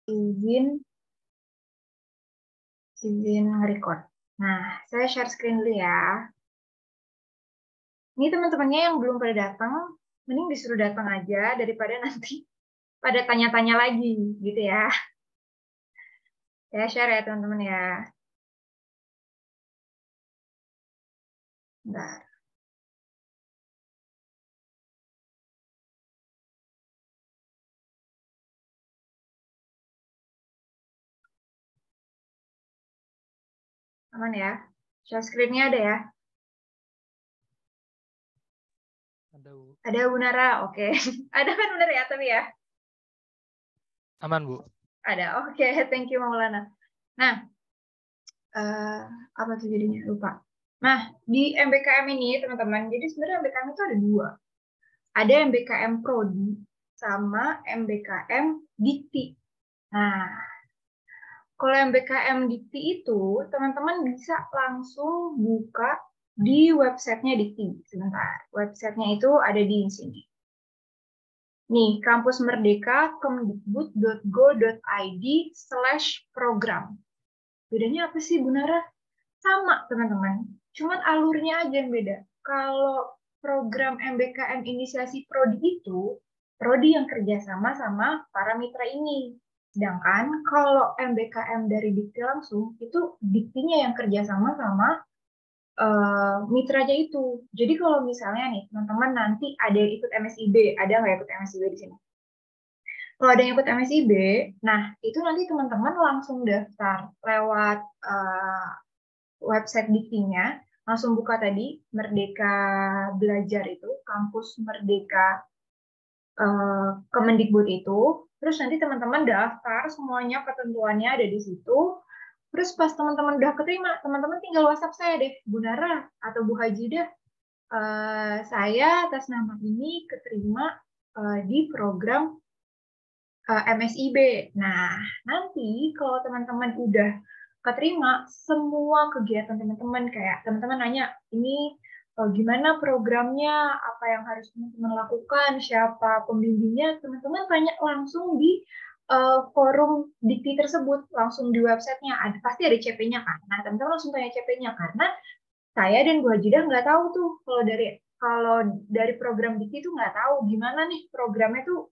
izin nge-record. Nah, saya share screen dulu ya. Ini teman-temannya yang belum pada datang, mending disuruh datang aja daripada nanti pada tanya-tanya lagi, gitu ya. Saya share ya teman-teman ya. Bentar. Aman ya? Share screen-nya ada ya? Ada, Bu. Ada Bu Nara, oke. Ada kan benar ya, tapi ya? Aman, Bu. Ada, oke. Thank you, Maulana. Nah, apa tuh jadinya? Lupa. Nah, di MBKM ini, teman-teman, jadi sebenarnya MBKM itu ada dua. Ada MBKM Prodi sama MBKM Dikti. Nah, kalau MBKM Dikti itu, teman-teman bisa langsung buka di websitenya Dikti. Sebentar, websitenya itu ada di sini. Nih, kampusmerdeka.kemdikbud.go.id/program. Bedanya apa sih, Bu Nara? Sama, teman-teman. Cuman alurnya aja yang beda. Kalau program MBKM Inisiasi Prodi itu, Prodi yang kerjasama sama para mitra ini. Sedangkan kalau MBKM dari Dikti langsung, itu Diktinya yang kerjasama sama mitranya itu. Jadi kalau misalnya nih, teman-teman nanti ada yang ikut MSIB, ada nggak ikut MSIB di sini? Kalau ada yang ikut MSIB, nah itu nanti teman-teman langsung daftar lewat website Diktinya, langsung buka tadi Merdeka Belajar itu, kampus Merdeka Kemendikbud itu, terus nanti teman-teman daftar semuanya, ketentuannya ada di situ. Terus pas teman-teman udah keterima, teman-teman tinggal WhatsApp saya deh, Bu Nara atau Bu Hajidah, saya atas nama ini keterima di program MSIB. Nah, nanti kalau teman-teman udah keterima, semua kegiatan teman-teman, kayak teman-teman nanya, ini gimana programnya, apa yang harus teman-teman lakukan, siapa pembimbingnya, teman-teman tanya langsung di forum Dikti tersebut, langsung di websitenya, pasti ada CP-nya kan. Nah, teman-teman langsung tanya CP-nya, karena saya dan Bu Hajidah nggak tahu tuh kalau dari program Dikti tuh nggak tahu gimana nih programnya tuh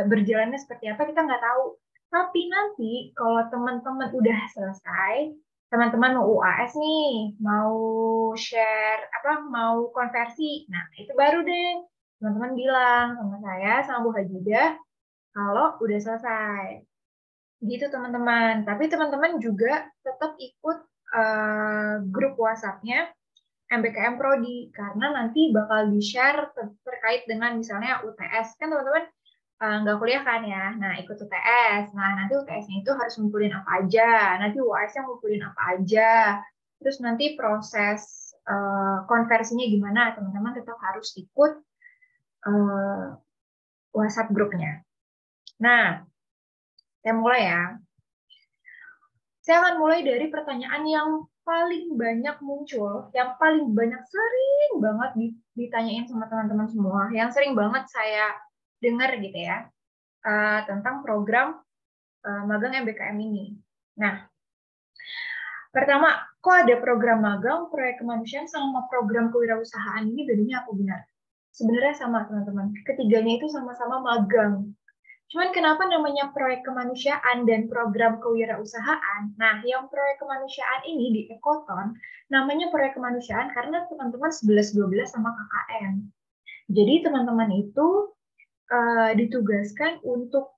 berjalannya seperti apa, kita nggak tahu. Tapi nanti kalau teman-teman udah selesai, teman-teman mau UAS nih, mau share apa, mau konversi, nah itu baru deh teman-teman bilang sama saya sama Bu Hajidah kalau udah selesai. Gitu teman-teman. Tapi teman-teman juga tetap ikut grup WhatsApp-nya MBKM Prodi, karena nanti bakal di-share terkait dengan misalnya UTS. Kan teman-teman nggak kuliah kan ya, nah ikut UTS. Nah nanti UTS-nya itu harus ngumpulin apa aja, nanti UAS-nya ngumpulin apa aja, terus nanti proses konversinya gimana, teman-teman tetap harus ikut WhatsApp grupnya. Nah, saya mulai ya. Saya akan mulai dari pertanyaan yang paling banyak muncul, yang paling banyak sering banget ditanyain sama teman-teman semua, yang sering banget saya dengar gitu ya, tentang program magang MBKM ini. Nah, pertama, kok ada program magang, proyek kemanusiaan, sama program kewirausahaan ini bedanya apa benar? Sebenarnya sama teman-teman, ketiganya itu sama-sama magang. Cuman kenapa namanya proyek kemanusiaan dan program kewirausahaan? Nah, yang proyek kemanusiaan ini di Ekoton, namanya proyek kemanusiaan karena teman-teman 11-12 sama KKN. Jadi teman-teman itu ditugaskan untuk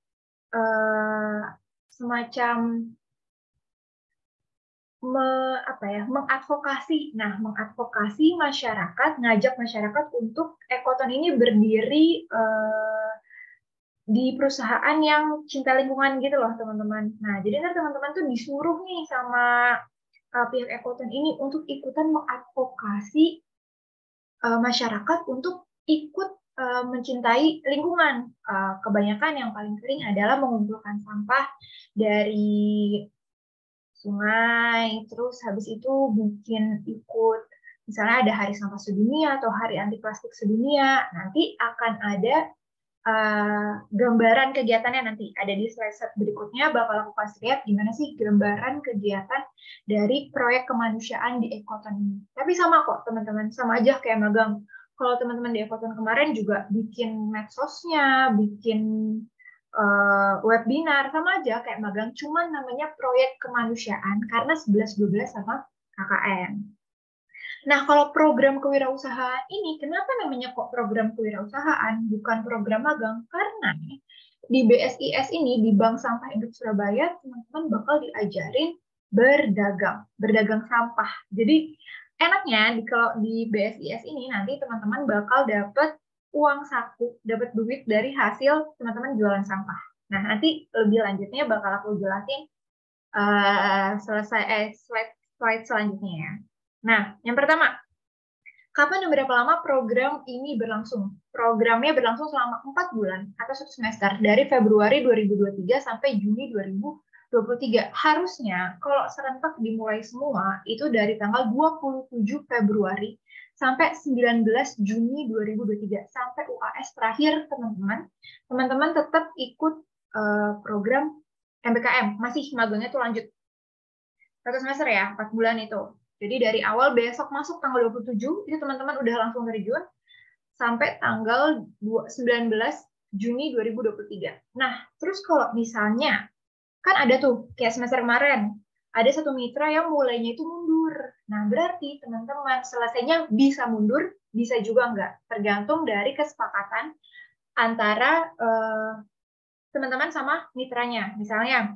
semacam mengadvokasi. Nah, mengadvokasi masyarakat, ngajak masyarakat untuk Ekoton ini berdiri di perusahaan yang cinta lingkungan gitu loh teman-teman. Nah, jadi nanti teman-teman tuh disuruh nih sama pihak Ekoton ini untuk ikutan mengadvokasi masyarakat untuk ikut mencintai lingkungan. Kebanyakan yang paling sering adalah mengumpulkan sampah dari sungai, terus habis itu bikin ikut, misalnya ada hari sampah sedunia atau hari anti plastik sedunia, nanti akan ada gambaran kegiatannya nanti ada di slide berikutnya, bakal aku kasih lihat gimana sih gambaran kegiatan dari proyek kemanusiaan di Ekoton ini. Tapi sama kok teman-teman, sama aja kayak magang. Kalau teman-teman di Ekoton kemarin juga bikin medsosnya, bikin webinar, sama aja kayak magang, cuman namanya proyek kemanusiaan karena 11-12 sama KKN. Nah, kalau program kewirausahaan ini, kenapa namanya kok program kewirausahaan, bukan program magang? Karena di BSIS ini, di Bank Sampah Induk Surabaya, teman-teman bakal diajarin berdagang sampah. Jadi, enaknya kalau di BSIS ini, nanti teman-teman bakal dapat uang saku, dapat duit dari hasil teman-teman jualan sampah. Nah, nanti lebih lanjutnya bakal aku jelasin slide selanjutnya ya. Nah, yang pertama, kapan dan berapa lama program ini berlangsung? Programnya berlangsung selama 4 bulan atau 1 semester, dari Februari 2023 sampai Juni 2023. Harusnya kalau serentak dimulai semua, itu dari tanggal 27 Februari sampai 19 Juni 2023. Sampai UAS terakhir, teman-teman. Teman-teman tetap ikut program MBKM. Masih magangnya tuh lanjut. 1 semester ya, 4 bulan itu. Jadi dari awal besok masuk tanggal 27, itu teman-teman udah langsung terjun sampai tanggal 19 Juni 2023. Nah, terus kalau misalnya, kan ada tuh, kayak semester kemarin, ada satu mitra yang mulainya itu mundur. Nah, berarti teman-teman selesainya bisa mundur, bisa juga enggak. Tergantung dari kesepakatan antara teman-teman sama mitranya. Misalnya,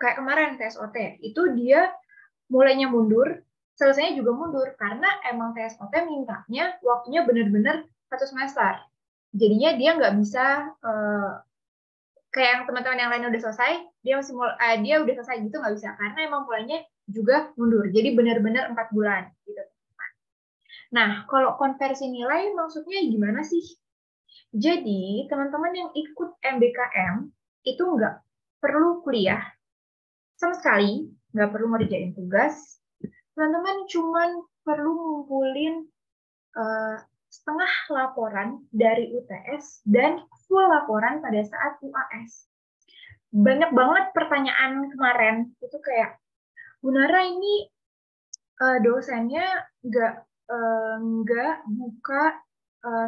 kayak kemarin TSOT, itu dia mulainya mundur, selesainya juga mundur, karena emang TSOT mintanya waktunya benar-benar 1 semester. Jadinya dia nggak bisa, kayak yang teman-teman yang lain udah selesai, dia udah selesai gitu, nggak bisa, karena emang mulainya juga mundur. Jadi benar-benar 4 bulan. Gitu. Nah, kalau konversi nilai maksudnya gimana sih? Jadi, teman-teman yang ikut MBKM itu nggak perlu kuliah sama sekali, nggak perlu ngerjain tugas. Teman-teman cuman perlu ngumpulin setengah laporan dari UTS dan full laporan pada saat UAS. Banyak banget pertanyaan kemarin, itu kayak, Bu Nara ini dosennya nggak buka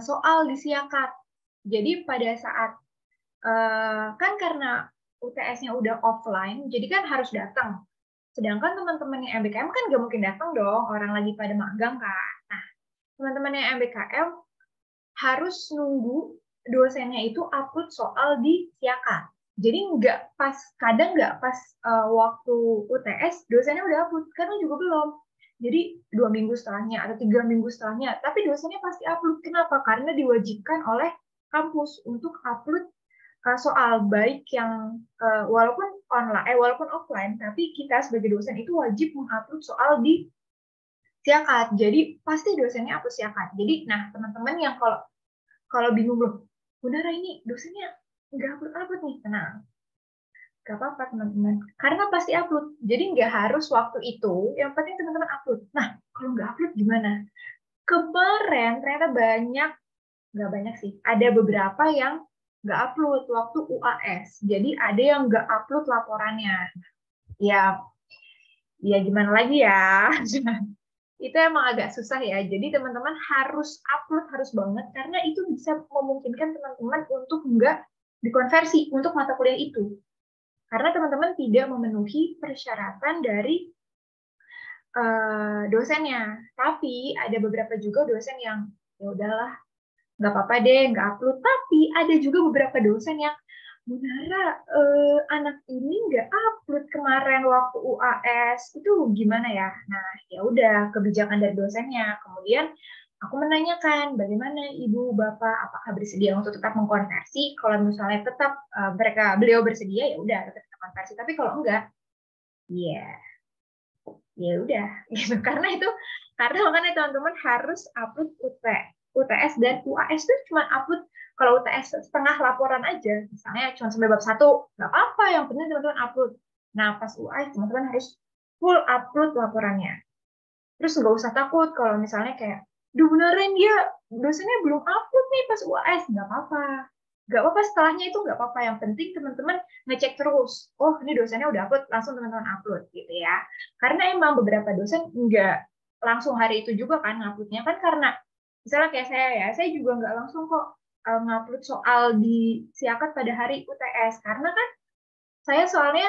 soal di Siakat. Jadi pada saat, kan karena UTS-nya udah offline, jadi kan harus datang. Sedangkan teman-teman yang MBKM kan nggak mungkin datang dong, orang lagi pada magang kan. Nah, teman-teman yang MBKM harus nunggu dosennya itu upload soal di Siakat. Jadi kadang nggak pas waktu UTS dosennya udah upload, karena juga belum. Jadi 2 minggu setelahnya atau 3 minggu setelahnya, tapi dosennya pasti upload. Kenapa? Karena diwajibkan oleh kampus untuk upload soal, baik yang walaupun walaupun offline, tapi kita sebagai dosen itu wajib mengupload soal di Siakat. Jadi pasti dosennya upload Siakat. Jadi, nah teman-teman yang kalau bingung loh, Bu Nara ini dosennya nggak upload nih, tenang. Gak apa-apa teman-teman, karena pasti upload. Jadi nggak harus waktu itu, yang penting teman-teman upload. Nah, kalau nggak upload gimana? Kemarin ternyata nggak banyak sih, ada beberapa yang nggak upload waktu UAS. Jadi ada yang nggak upload laporannya. Ya gimana lagi ya. Itu emang agak susah ya. Jadi teman-teman harus upload, harus banget, karena itu bisa memungkinkan teman-teman untuk nggak dikonversi untuk mata kuliah itu. Karena teman-teman tidak memenuhi persyaratan dari dosennya. Tapi ada beberapa juga dosen yang, ya udahlah, nggak apa-apa deh, nggak upload. Tapi ada juga beberapa dosen yang, Bu Nara, anak ini nggak upload kemarin waktu UAS, itu gimana ya? Nah, ya udah, kebijakan dari dosennya. Kemudian aku menanyakan, bagaimana Ibu, Bapak, apakah bersedia untuk tetap mengkonversi? Kalau misalnya tetap beliau bersedia, ya udah tetap konversi. Tapi kalau enggak, ya udah, gitu. Karena makanya teman-teman harus upload UTS dan UAS itu cuma upload. Kalau UTS setengah laporan aja, misalnya cuma sampai bab 1, nggak apa-apa, yang penting teman-teman upload. Nah, pas UAS, teman-teman harus full upload laporannya. Terus nggak usah takut kalau misalnya kayak, duh beneran dia dosennya belum upload nih pas UAS, nggak apa-apa. Nggak apa-apa setelahnya itu nggak apa-apa. Yang penting teman-teman ngecek terus. Oh, ini dosennya udah upload, langsung teman-teman upload gitu ya. Karena emang beberapa dosen nggak langsung hari itu juga kan nguploadnya kan karena misalnya kayak saya juga nggak langsung kok ngupload soal di Siakat pada hari UTS karena kan saya soalnya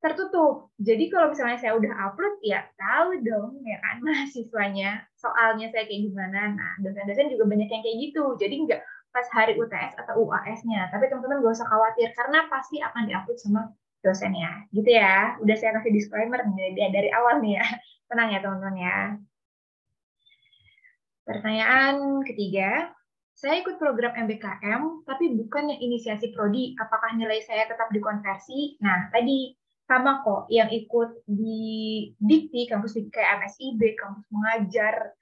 tertutup. Jadi kalau misalnya saya udah upload, ya tahu dong ya kan mahasiswanya soalnya saya kayak gimana. Nah, dosen-dosen juga banyak yang kayak gitu. Jadi nggak pas hari UTS atau UAS-nya. Tapi teman-teman nggak usah khawatir, karena pasti akan diupload sama dosennya. Gitu ya. Udah saya kasih disclaimer dari awal nih ya. Tenang ya teman-teman ya. Pertanyaan ketiga, saya ikut program MBKM, tapi bukan yang inisiasi prodi. Apakah nilai saya tetap dikonversi? Nah, tadi sama kok, yang ikut di Dikti, kampus Dikti kayak MSIB, kampus mengajar,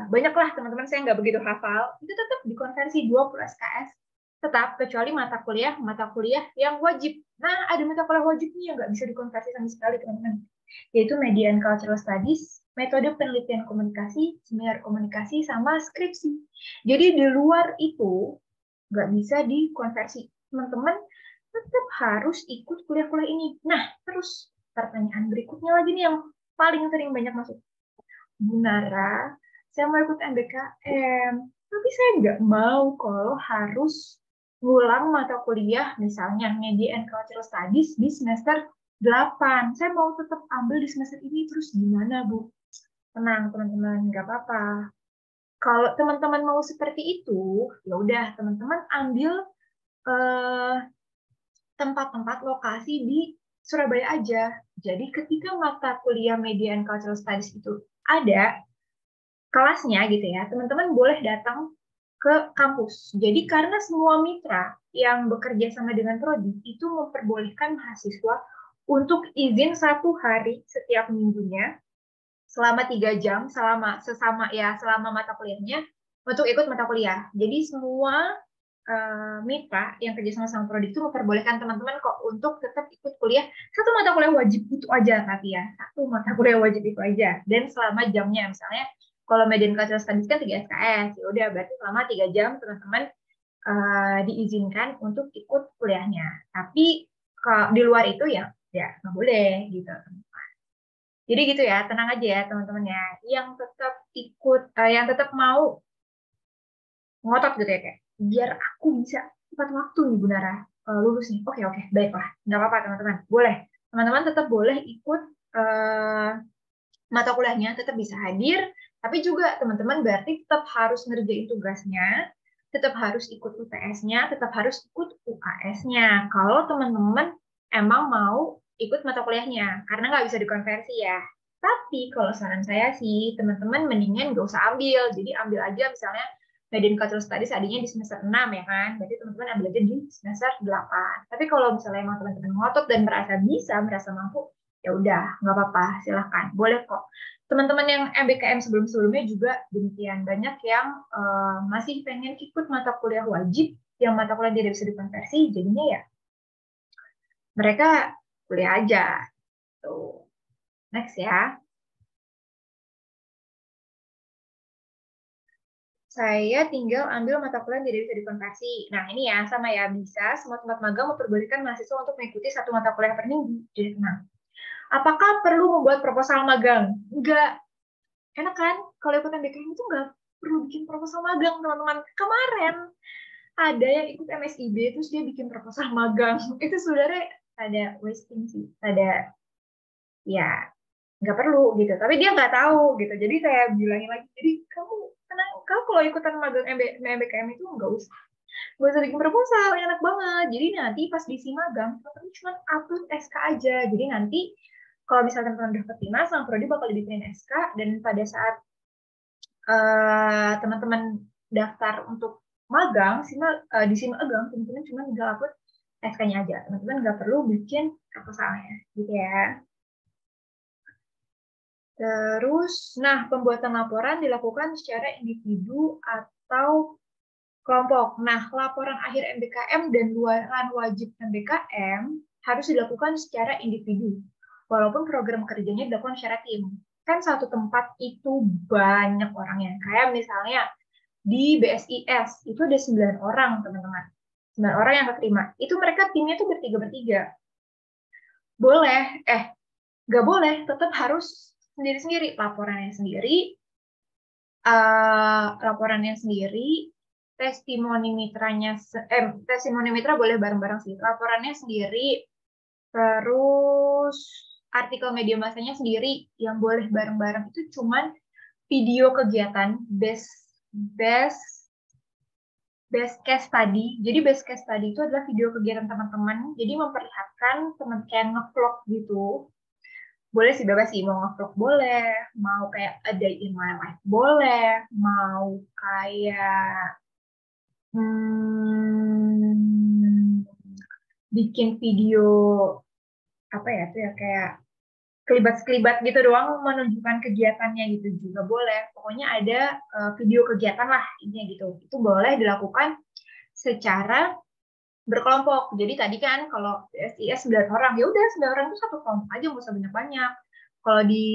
banyaklah teman-teman saya nggak begitu hafal, itu tetap dikonversi 20 SKS. Tetap, kecuali mata kuliah yang wajib. Nah, ada mata kuliah wajibnya yang nggak bisa dikonversi sama sekali, teman-teman. Yaitu Media and Cultural Studies, metode penelitian komunikasi, seminar komunikasi, sama skripsi. Jadi di luar itu nggak bisa dikonversi. Teman-teman tetap harus ikut kuliah-kuliah ini. Nah, terus pertanyaan berikutnya lagi nih yang paling sering banyak masuk. Bu Nara, saya mau ikut MBKM, tapi saya nggak mau kalau harus ngulang mata kuliah, misalnya Media and Cultural Studies di semester 8. Saya mau tetap ambil di semester ini, terus gimana, Bu? Tenang, teman-teman, nggak apa-apa. Kalau teman-teman mau seperti itu, ya udah, teman-teman ambil tempat-tempat lokasi di Surabaya aja. Jadi ketika mata kuliah Media and Cultural Studies itu ada kelasnya gitu ya, teman-teman boleh datang ke kampus. Jadi karena semua mitra yang bekerja sama dengan prodi itu memperbolehkan mahasiswa untuk izin 1 hari setiap minggunya selama 3 jam selama mata kuliahnya untuk ikut mata kuliah. Jadi semua mitra yang kerja sama prodi itu memperbolehkan teman-teman kok untuk tetap ikut kuliah. Satu mata kuliah wajib itu aja, tapi ya satu mata kuliah wajib itu aja. Dan selama jamnya, misalnya kalau Media and Cultural Studies kan 3 SKS, ya udah berarti selama 3 jam teman-teman diizinkan untuk ikut kuliahnya. Tapi kalau di luar itu ya nggak boleh gitu. Jadi gitu ya, tenang aja ya teman-teman ya. Yang tetap ikut, yang tetap mau ngotot gitu ya kayak, biar aku bisa tepat waktu nih Bu Nara, lulus nih. Oke, baiklah. Nggak apa-apa teman-teman. Boleh. Teman-teman tetap boleh ikut mata kuliahnya, tetap bisa hadir, tapi juga teman-teman berarti tetap harus ngerjain tugasnya, tetap harus ikut UTS-nya, tetap harus ikut UKS-nya. Kalau teman-teman emang mau ikut mata kuliahnya, karena nggak bisa dikonversi ya. Tapi kalau saran saya sih, teman-teman mendingan nggak usah ambil. Jadi ambil aja misalnya Media and Cultural Studies adanya di semester 6 ya kan. Berarti teman-teman ambil aja di semester 8. Tapi kalau misalnya emang teman-teman ngotot dan merasa bisa, merasa mampu, ya udah, nggak apa-apa, silahkan. Boleh kok. Teman-teman yang MBKM sebelum-sebelumnya juga demikian. Banyak yang masih pengen ikut mata kuliah wajib, yang mata kuliah tidak bisa dikonversi, jadinya ya mereka kuliah aja. Tuh. Next ya. Saya tinggal ambil mata kuliah yang tidak bisa dikonversi. Nah, ini ya, sama ya, bisa semua tempat magang memperbolehkan mahasiswa untuk mengikuti 1 mata kuliah per minggu. Jadi tenang. Apakah perlu membuat proposal magang? Enggak. Enak kan? Kalau ikutan BKM itu enggak perlu bikin proposal magang, teman-teman. Kemarin ada yang ikut MSIB, terus dia bikin proposal magang. Itu sebenarnya ada wasting sih. Ada, ya, nggak perlu gitu. Tapi dia nggak tahu gitu. Jadi saya bilangin lagi, jadi kamu tenang, kamu kalau ikutan magang MBKM itu nggak usah bikin proposal, enak banget. Jadi nanti pas diisi magang, teman-teman cuma upload SK aja. Jadi nanti kalau misalnya teman-teman udah keterima, sama prodi bakal dibikinin SK, dan pada saat teman-teman daftar untuk magang, di SIMA magang, teman-teman cuma tinggal upload SK-nya aja. Teman-teman nggak perlu bikin proposalnya, gitu ya. Terus, nah, pembuatan laporan dilakukan secara individu atau kelompok. Nah, laporan akhir MBKM dan luaran wajib MBKM harus dilakukan secara individu, walaupun program kerjanya dilakukan secara tim. Kan satu tempat itu banyak orangnya. Kayak misalnya di BSIS itu ada 9 orang, teman-teman. 9 orang yang keterima. Itu mereka timnya tuh bertiga-bertiga. Boleh, nggak boleh, tetap harus sendiri-sendiri. Laporannya sendiri, testimoni mitra boleh bareng-bareng sih. Laporannya sendiri, terus artikel media massanya sendiri yang boleh bareng-bareng itu cuman video kegiatan best case study. Jadi best case study itu adalah video kegiatan teman-teman. Jadi memperlihatkan teman kayak ngevlog gitu. Boleh sih, bebas sih, mau ngevlog boleh, mau kayak a day in my life boleh, mau kayak bikin video apa ya tuh ya, kayak kelibat-kelibat gitu doang menunjukkan kegiatannya gitu juga boleh. Pokoknya ada video kegiatan lah intinya gitu. Itu boleh dilakukan secara berkelompok. Jadi tadi kan kalau SIS 9 orang, ya udah 9 orang itu satu kelompok aja, nggak usah banyak-banyak. Kalau di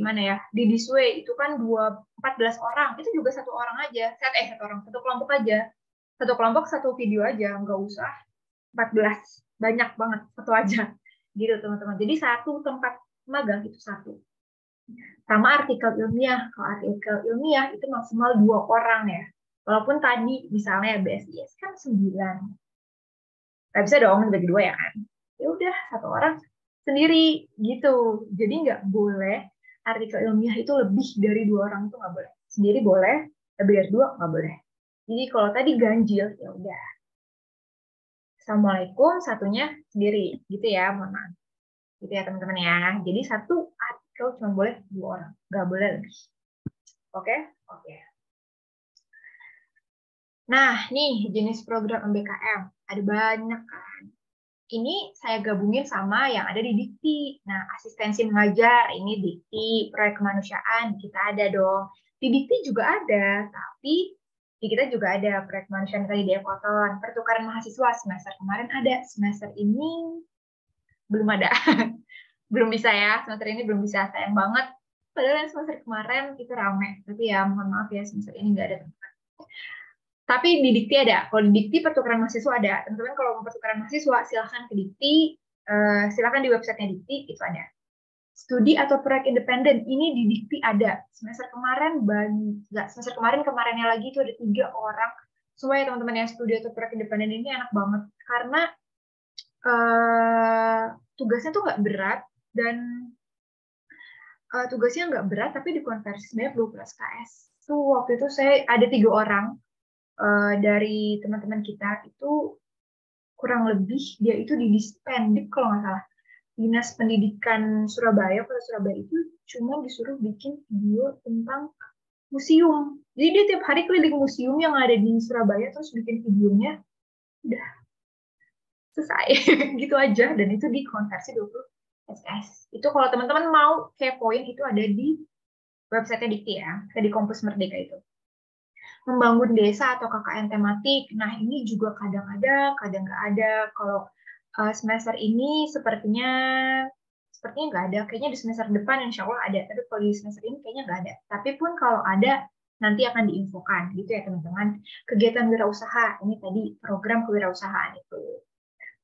mana ya, di Disway itu kan 14 orang, itu juga satu orang aja. Satu kelompok aja. Satu kelompok satu video aja, nggak usah 14. Banyak banget, satu aja. Gitu teman-teman. Jadi satu tempat magang itu satu. Sama artikel ilmiah. Kalau artikel ilmiah itu maksimal 2 orang ya. Walaupun tadi misalnya BSIS kan 9. Nggak bisa dong dibagi 2 ya kan. Ya udah, satu orang sendiri gitu. Jadi nggak boleh artikel ilmiah itu lebih dari 2 orang, itu nggak boleh. Sendiri boleh, lebih dari 2 nggak boleh. Jadi kalau tadi ganjil, ya udah. Assalamualaikum, satunya sendiri. Gitu ya, mohon maaf. Gitu ya teman-teman ya. Jadi satu artikel cuma boleh 2 orang. Nggak boleh lebih. Oke? Oke. Nah, nih jenis program MBKM. Ada banyak kan. Ini saya gabungin sama yang ada di Dikti. Nah, asistensi mengajar, ini Dikti, proyek kemanusiaan, kita ada dong. Di Dikti juga ada, tapi di kita juga ada proyek kemanusiaan tadi di Ekoton. Pertukaran mahasiswa semester kemarin ada, semester ini belum ada. Belum bisa ya, semester ini belum bisa, sayang banget. Padahal semester kemarin itu rame, tapi ya mohon maaf ya, semester ini nggak ada tempat. Tapi di Dikti ada. Kalau di Dikti pertukaran mahasiswa ada. Teman-teman kalau mau pertukaran mahasiswa silahkan ke Dikti, silahkan di websitenya Dikti, itu ada. Studi atau proyek independen, ini di Dikti ada. Semester kemarin, kemarinnya lagi itu ada 3 orang. Semua ya teman-teman ya, studi atau proyek independen ini enak banget. Karena tugasnya tuh nggak berat, dan tugasnya nggak berat, tapi dikonversi sebenarnya 12 KS. Tuh waktu itu saya ada 3 orang, dari teman-teman kita itu kurang lebih dia itu di Dispendik kalau nggak salah, Dinas Pendidikan Surabaya, Kota Surabaya itu cuma disuruh bikin video tentang museum. Jadi dia tiap hari keliling museum yang ada di Surabaya terus bikin videonya, udah selesai. Gitu aja, dan itu dikonversi 20 SKS. Itu kalau teman-teman mau kepoin itu ada di website Dikti ya, di Kampus Merdeka itu. Membangun desa atau KKN tematik. Nah, ini juga kadang ada, kadang nggak ada. Kalau semester ini sepertinya nggak ada. Kayaknya di semester depan insya Allah ada. Tapi kalau di semester ini kayaknya nggak ada. Tapi pun kalau ada, nanti akan diinfokan. Gitu ya teman-teman. Kegiatan wirausaha. Ini tadi program kewirausahaan itu.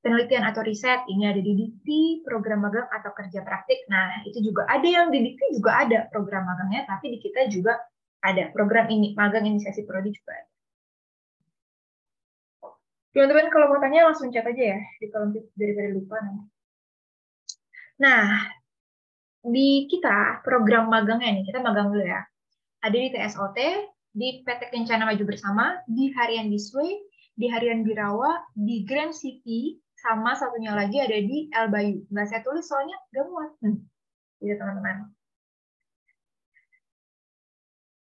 Penelitian atau riset, ini ada di Dikti, program magang atau kerja praktik. Nah, itu juga ada yang di Dikti juga ada program magangnya, tapi di kita juga ada program ini, magang inisiasi prodi juga ada. Teman-teman kalau mau tanya langsung chat aja ya di kolom daripada lupa nanti. Nah, di kita program magangnya nih, kita magang dulu ya. Ada di TSOT, di PT Kencana Maju Bersama, di Harian Disway, di Harian Birawa, di Grand City, sama satunya lagi ada di El Bayu. Nggak saya tulis soalnya nggak muat. Gitu teman-teman.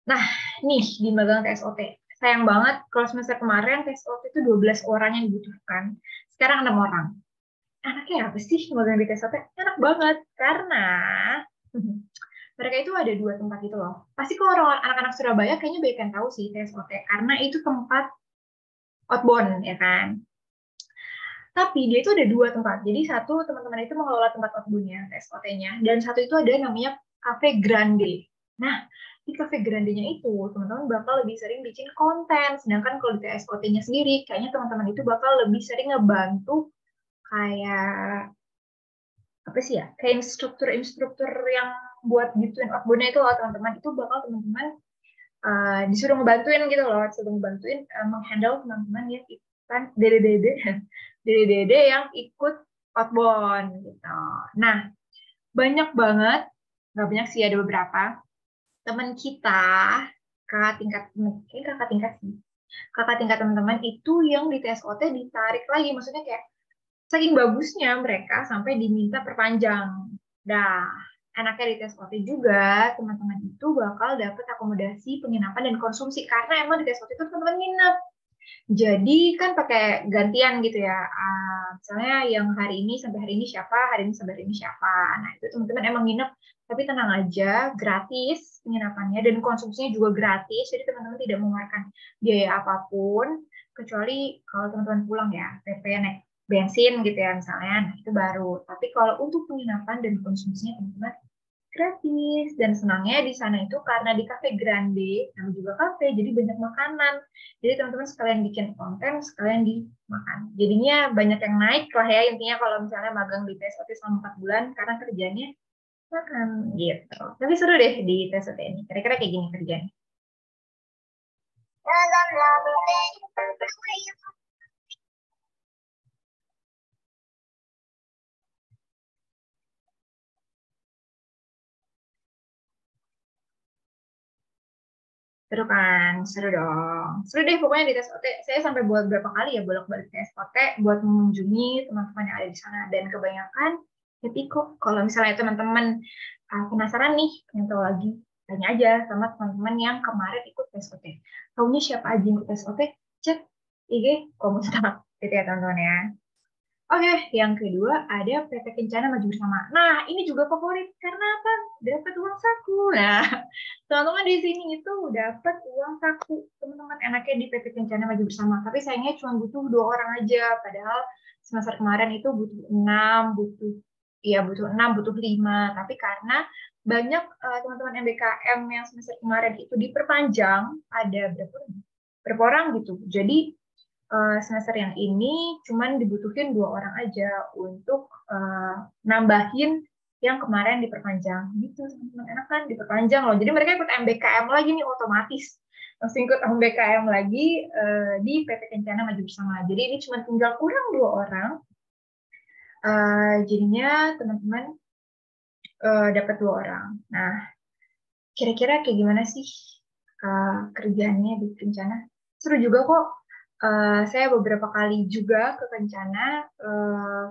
Nah, nih di magang TSOT. Sayang banget kalau semester kemarin TSOT itu 12 orang yang dibutuhkan. Sekarang 6 orang. Anaknya apa sih magang di TSOT? Enak banget. Karena mereka itu ada 2 tempat itu loh. Pasti kalau orang anak-anak Surabaya kayaknya banyak yang tahu sih TSOT. Karena itu tempat outbound, ya kan? Tapi dia itu ada 2 tempat. Jadi satu teman-teman itu mengelola tempat outbound-nya, TSOT-nya. Dan satu itu ada namanya Cafe Grande. Nah, di Cafe Grande-nya itu teman-teman bakal lebih sering bikin konten. Sedangkan kalau di TSOT-nya sendiri, kayaknya teman-teman itu bakal lebih sering ngebantu kayak apa sih ya, kayak instruktur yang buat gituin outbound-nya itu loh teman-teman, itu bakal teman-teman disuruh ngebantuin gitu loh, disuruh ngebantuin menghandle teman-teman yang ikutan dede-dede yang ikut outbound gitu. Nah, banyak banget, nggak banyak sih, ada beberapa teman kita, kakak tingkat, mungkin kakak tingkat sih, kakak tingkat teman-teman itu yang di TSOT ditarik lagi, maksudnya kayak saking bagusnya mereka sampai diminta perpanjang. Dah, enaknya di TSOT juga, teman-teman itu bakal dapat akomodasi penginapan dan konsumsi, karena emang di TSOT itu teman-teman nginep. Jadi kan pakai gantian gitu ya. Misalnya yang hari ini sampai hari ini siapa, hari ini sampai hari ini siapa. Nah, itu teman-teman emang nginep. Tapi tenang aja, gratis penginapannya dan konsumsinya juga gratis. Jadi teman-teman tidak mengeluarkan biaya apapun. Kecuali kalau teman-teman pulang ya, PP naik bensin gitu ya misalnya. Nah, itu baru. Tapi kalau untuk penginapan dan konsumsinya teman-teman gratis. Dan senangnya di sana itu karena di Cafe Grande, nama juga cafe, jadi banyak makanan. Jadi teman-teman sekalian bikin konten, sekalian dimakan. Jadinya banyak yang naik lah ya, intinya kalau misalnya magang di TSOT selama 4 bulan, karena kerjanya makan gitu. Tapi seru deh di TSOT ini, kira-kira kayak gini kerjanya. Seru kan? Seru dong. Seru deh pokoknya di TSOT. Saya sampai buat berapa kali ya bolak-balik TSOT buat mengunjungi teman-teman yang ada di sana. Dan kebanyakan happy kok. Kalau misalnya teman-teman penasaran nih, pengen tahu lagi, tanya aja sama teman-teman yang kemarin ikut TSOT. Tahunya siapa aja yang ikut TSOT? Cek IG Komunitas. Gitu ya teman-teman ya. Oke, yang kedua ada PT Kencana Maju Bersama. Nah, ini juga favorit karena apa? Dapat uang saku. Nah, teman-teman di sini itu dapat uang saku. Teman-teman enaknya di PT Kencana Maju Bersama. Tapi sayangnya cuma butuh 2 orang aja. Padahal semester kemarin itu butuh 6, butuh 6, butuh 5. Tapi karena banyak teman-teman MBKM yang semester kemarin itu diperpanjang, ada berapa orang gitu. Jadi semester yang ini cuman dibutuhin 2 orang aja untuk nambahin yang kemarin diperpanjang gitu teman-teman, enak kan diperpanjang loh, jadi mereka ikut MBKM lagi nih otomatis langsung ikut MBKM lagi di PT Kencana Maju Bersama. Jadi ini cuma tinggal kurang 2 orang, jadinya teman-teman dapat 2 orang. Nah, kira-kira kayak gimana sih kerjaannya di Kencana? Seru juga kok. Saya beberapa kali juga ke Kencana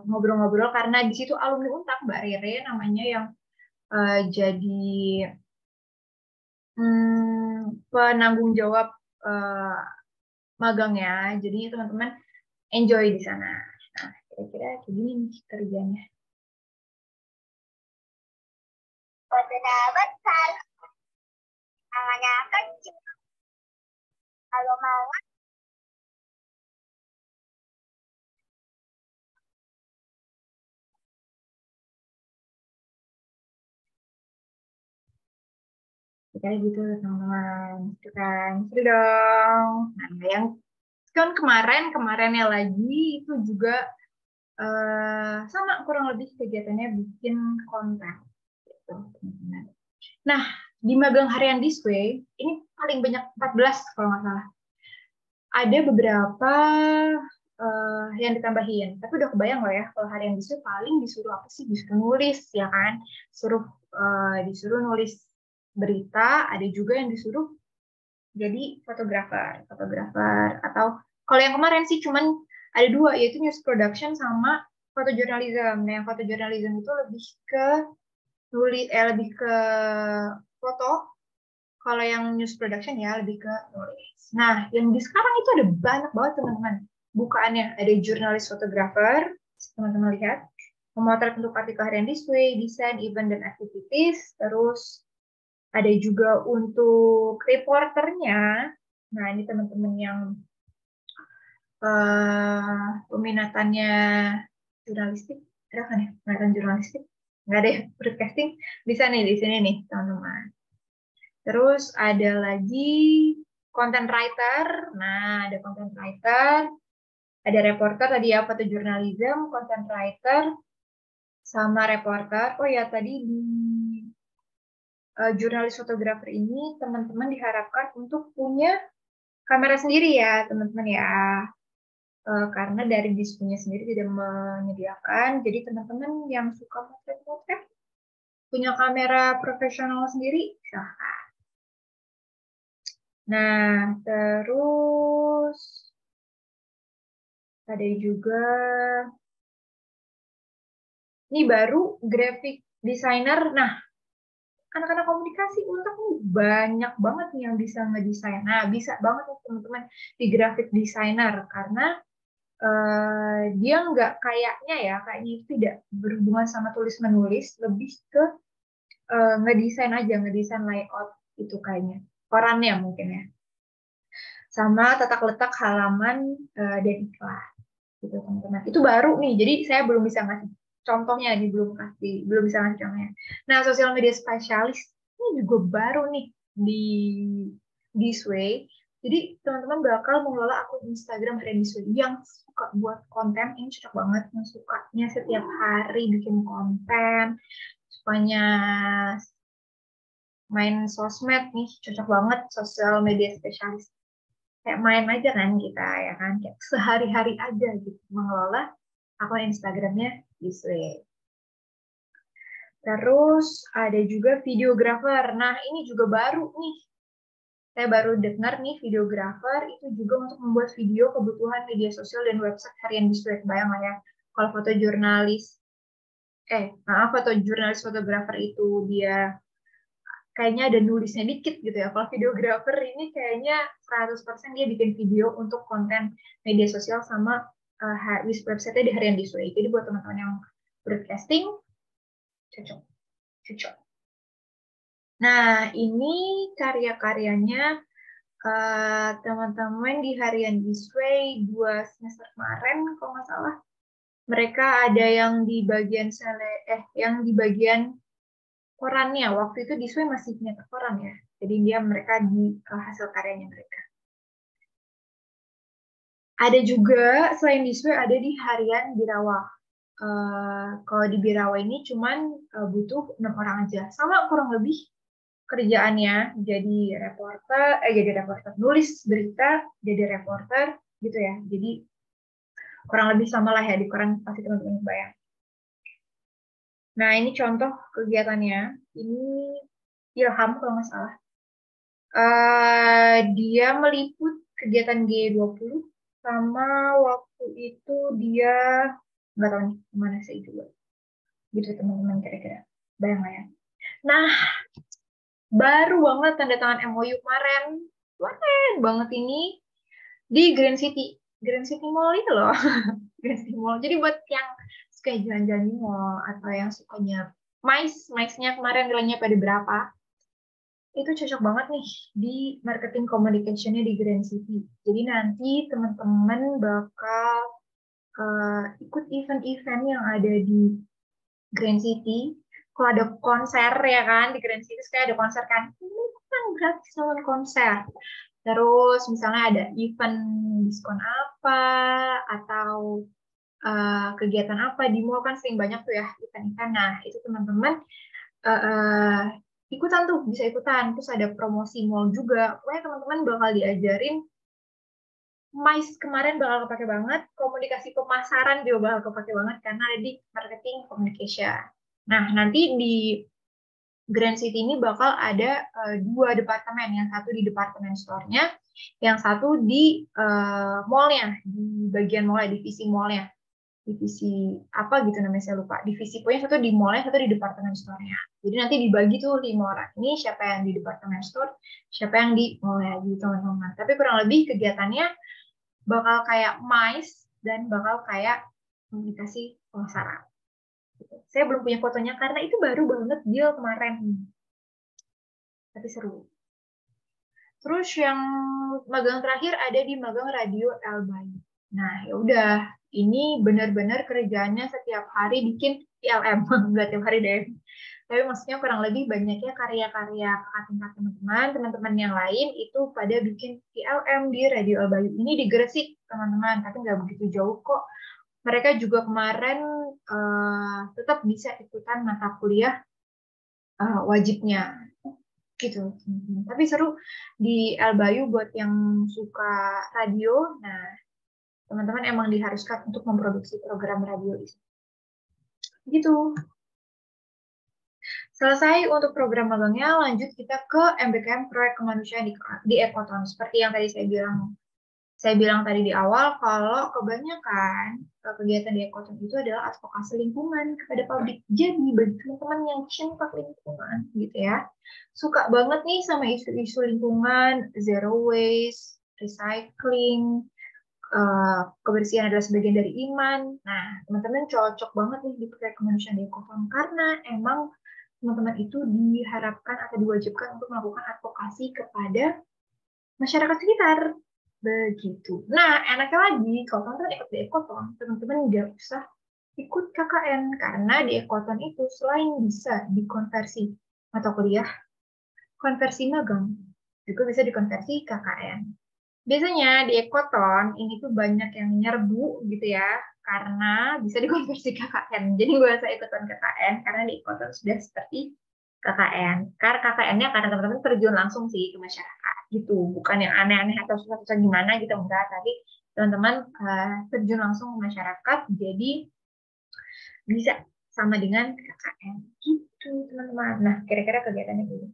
ngobrol-ngobrol karena di situ alumni Untak, Mbak Rere namanya, yang jadi penanggung jawab magangnya. Jadi teman-teman enjoy di sana. Nah, kira-kira kayak gini nih kerjanya. Besar, tangannya kecil. Kalau mau kayak gitu teman-teman, itu kan seru dong. Nah, yang kan kemarinnya lagi itu juga sama kurang lebih kegiatannya bikin konten gitu teman-teman. Nah, di magang harian this way ini paling banyak 14 kalau nggak salah. Ada beberapa yang ditambahin, tapi udah kebayang loh ya kalau harian this way paling disuruh apa sih, disuruh nulis ya kan, disuruh nulis berita, ada juga yang disuruh jadi fotografer atau kalau yang kemarin sih cuman ada 2, yaitu news production sama fotojournalism. Nah, yang fotojournalism itu lebih ke lebih ke foto. Kalau yang news production ya lebih ke nulis. Nah, yang di sekarang itu ada banyak banget teman-teman. Bukaannya ada jurnalis fotografer, teman-teman lihat, memotret untuk artikel harian this way, desain, event, dan activities. Terus ada juga untuk reporternya. Nah, ini teman-teman yang peminatannya jurnalistik. Ada kan ya? Peminatan jurnalistik? Nggak deh, broadcasting. Bisa nih, di sini nih, teman-teman. Terus ada lagi content writer. Nah, ada content writer, ada reporter tadi ya, fotojournalism, content writer, sama reporter. Oh ya, tadi di jurnalis fotografer ini teman-teman diharapkan untuk punya kamera sendiri ya, teman-teman ya. Karena dari Dispunya sendiri tidak menyediakan. Jadi teman-teman yang suka potret-potret, punya kamera profesional sendiri, silahkan. Nah, terus ada juga, ini baru graphic designer. Nah, anak-anak komunikasi untuk nih banyak banget nih yang bisa ngedesain. Nah, bisa banget nih teman-teman di graphic designer karena dia nggak kayaknya itu tidak berhubungan sama tulis menulis, lebih ke ngedesain aja, ngedesain layout itu kayaknya, korannya mungkin ya, sama tata letak halaman dan iklan gitu teman-teman. Itu baru nih, jadi saya belum bisa ngasih contohnya nih, belum bisa ngasih contohnya. Nah, sosial media spesialis ini juga baru nih di This Way. Jadi teman-teman bakal mengelola akun Instagram Harian This Way yang suka buat konten. Ini cocok banget, yang sukanya setiap hari bikin konten, sukanya main sosmed nih, cocok banget sosial media spesialis. Kayak main aja kan kita ya kan, kayak sehari-hari aja gitu mengelola akun Instagramnya This Way. Terus ada juga videographer. Nah, ini juga baru nih. Saya baru dengar nih, videographer itu juga untuk membuat video kebutuhan media sosial dan website Harian This Way. Bayang lah ya, kalau fotojurnalis fotografer itu dia kayaknya ada nulisnya dikit gitu ya. Kalau videographer ini kayaknya 100% dia bikin video untuk konten media sosial sama website-nya di Harian This Way. Jadi buat teman-teman yang broadcasting, cocok. Nah, ini karya-karyanya teman-teman di Harian This Way 2 semester kemarin kalau nggak salah. Mereka ada yang di bagian korannya. Waktu itu This Way masih punya koran ya. Jadi mereka di hasil karyanya mereka. Ada juga selain This Way ada di Harian Birawa. Kalau di Birawa ini cuman butuh 6 orang aja. Sama kurang lebih kerjaannya jadi reporter, nulis berita, jadi reporter gitu ya. Jadi kurang lebih sama lah ya di koran, pasti teman-teman bayang. Nah, ini contoh kegiatannya. Ini Ilham kalau nggak salah. Dia meliput kegiatan G20 sama waktu itu dia nggak tahu nih kemana sih juga. Gitu teman-teman kira-kira. Bayang lah ya. Nah, baru banget tanda tangan MOU kemarin. Keren banget ini di Grand City. Grand City Mall itu loh. Grand City Mall. Jadi buat yang suka jalan-jalan di mall atau yang sukanya MICE-nya kemarin nilainya pada berapa, itu cocok banget nih di marketing communication-nya di Grand City. Jadi nanti teman-teman bakal ikut event-event yang ada di Grand City. Kalau ada konser ya kan di Grand City, kayak ada konser kan, ini kan gratis nonton konser. Terus misalnya ada event diskon apa atau kegiatan apa di mall kan sering banyak tuh ya event-event. Nah itu teman-teman ikutan tuh, bisa ikutan. Terus ada promosi mall juga. Pokoknya teman-teman bakal diajarin. MICE kemarin bakal kepake banget, komunikasi pemasaran juga bakal kepake banget karena ada di marketing communication. Nah, nanti di Grand City ini bakal ada 2 departemen, yang satu di departemen store-nya, yang satu di mall-nya, di bagian mall-nya, divisi mall-nya. Divisi apa gitu namanya, saya lupa. Divisi pokoknya satu di mall-nya, satu di departemen store-nya. Jadi nanti dibagi tuh 5 orang. Ini siapa yang di departemen store, siapa yang di mall-nya gitu teman-teman. Tapi kurang lebih kegiatannya bakal kayak MICE dan bakal kayak komunikasi pemasaran. Saya belum punya fotonya karena itu baru banget deal kemarin. Tapi seru. Terus yang magang terakhir ada di magang Radio Elbayi. Nah, ya udah, ini benar-benar kerjaannya setiap hari bikin ILM, nggak tiap hari deh. Tapi maksudnya kurang lebih banyaknya karya-karya kakak tingkat teman-teman yang lain itu pada bikin PLM di Radio Albayu ini di Gresik, teman-teman. Tapi nggak begitu jauh kok. Mereka juga kemarin tetap bisa ikutan mata kuliah wajibnya gitu. Tapi seru di Albayu buat yang suka radio. Nah, teman-teman emang diharuskan untuk memproduksi program radio di sini. Gitu. Selesai untuk program magangnya, lanjut kita ke MBKM Proyek Kemanusiaan di Ekoton. Seperti yang tadi saya bilang tadi di awal, kalau kebanyakan kegiatan di Ekoton itu adalah advokasi lingkungan kepada publik. Jadi bagi teman-teman yang cinta lingkungan, gitu ya, suka banget nih sama isu-isu lingkungan, zero waste, recycling, kebersihan adalah sebagian dari iman. Nah, teman-teman cocok banget nih di proyek kemanusiaan di Ekoton karena emang teman-teman itu diharapkan atau diwajibkan untuk melakukan advokasi kepada masyarakat sekitar. Begitu. Nah, enaknya lagi, kalau teman-teman ikut di Ekoton, teman-teman nggak usah ikut KKN, karena di Ekoton itu selain bisa dikonversi mata kuliah, konversi magang, juga bisa dikonversi KKN. Biasanya di Ekoton ini tuh banyak yang nyerbu gitu ya, karena bisa dikonversi KKN. Jadi gue usah ikutan KKN, karena di Ekoton sudah seperti KKN. Karena KKN-nya karena teman-teman terjun langsung sih ke masyarakat gitu, bukan yang aneh-aneh atau susah-susah gimana gitu, enggak. Tapi teman-teman terjun langsung ke masyarakat, jadi bisa sama dengan KKN gitu teman-teman. Nah, kira-kira kegiatannya gitu.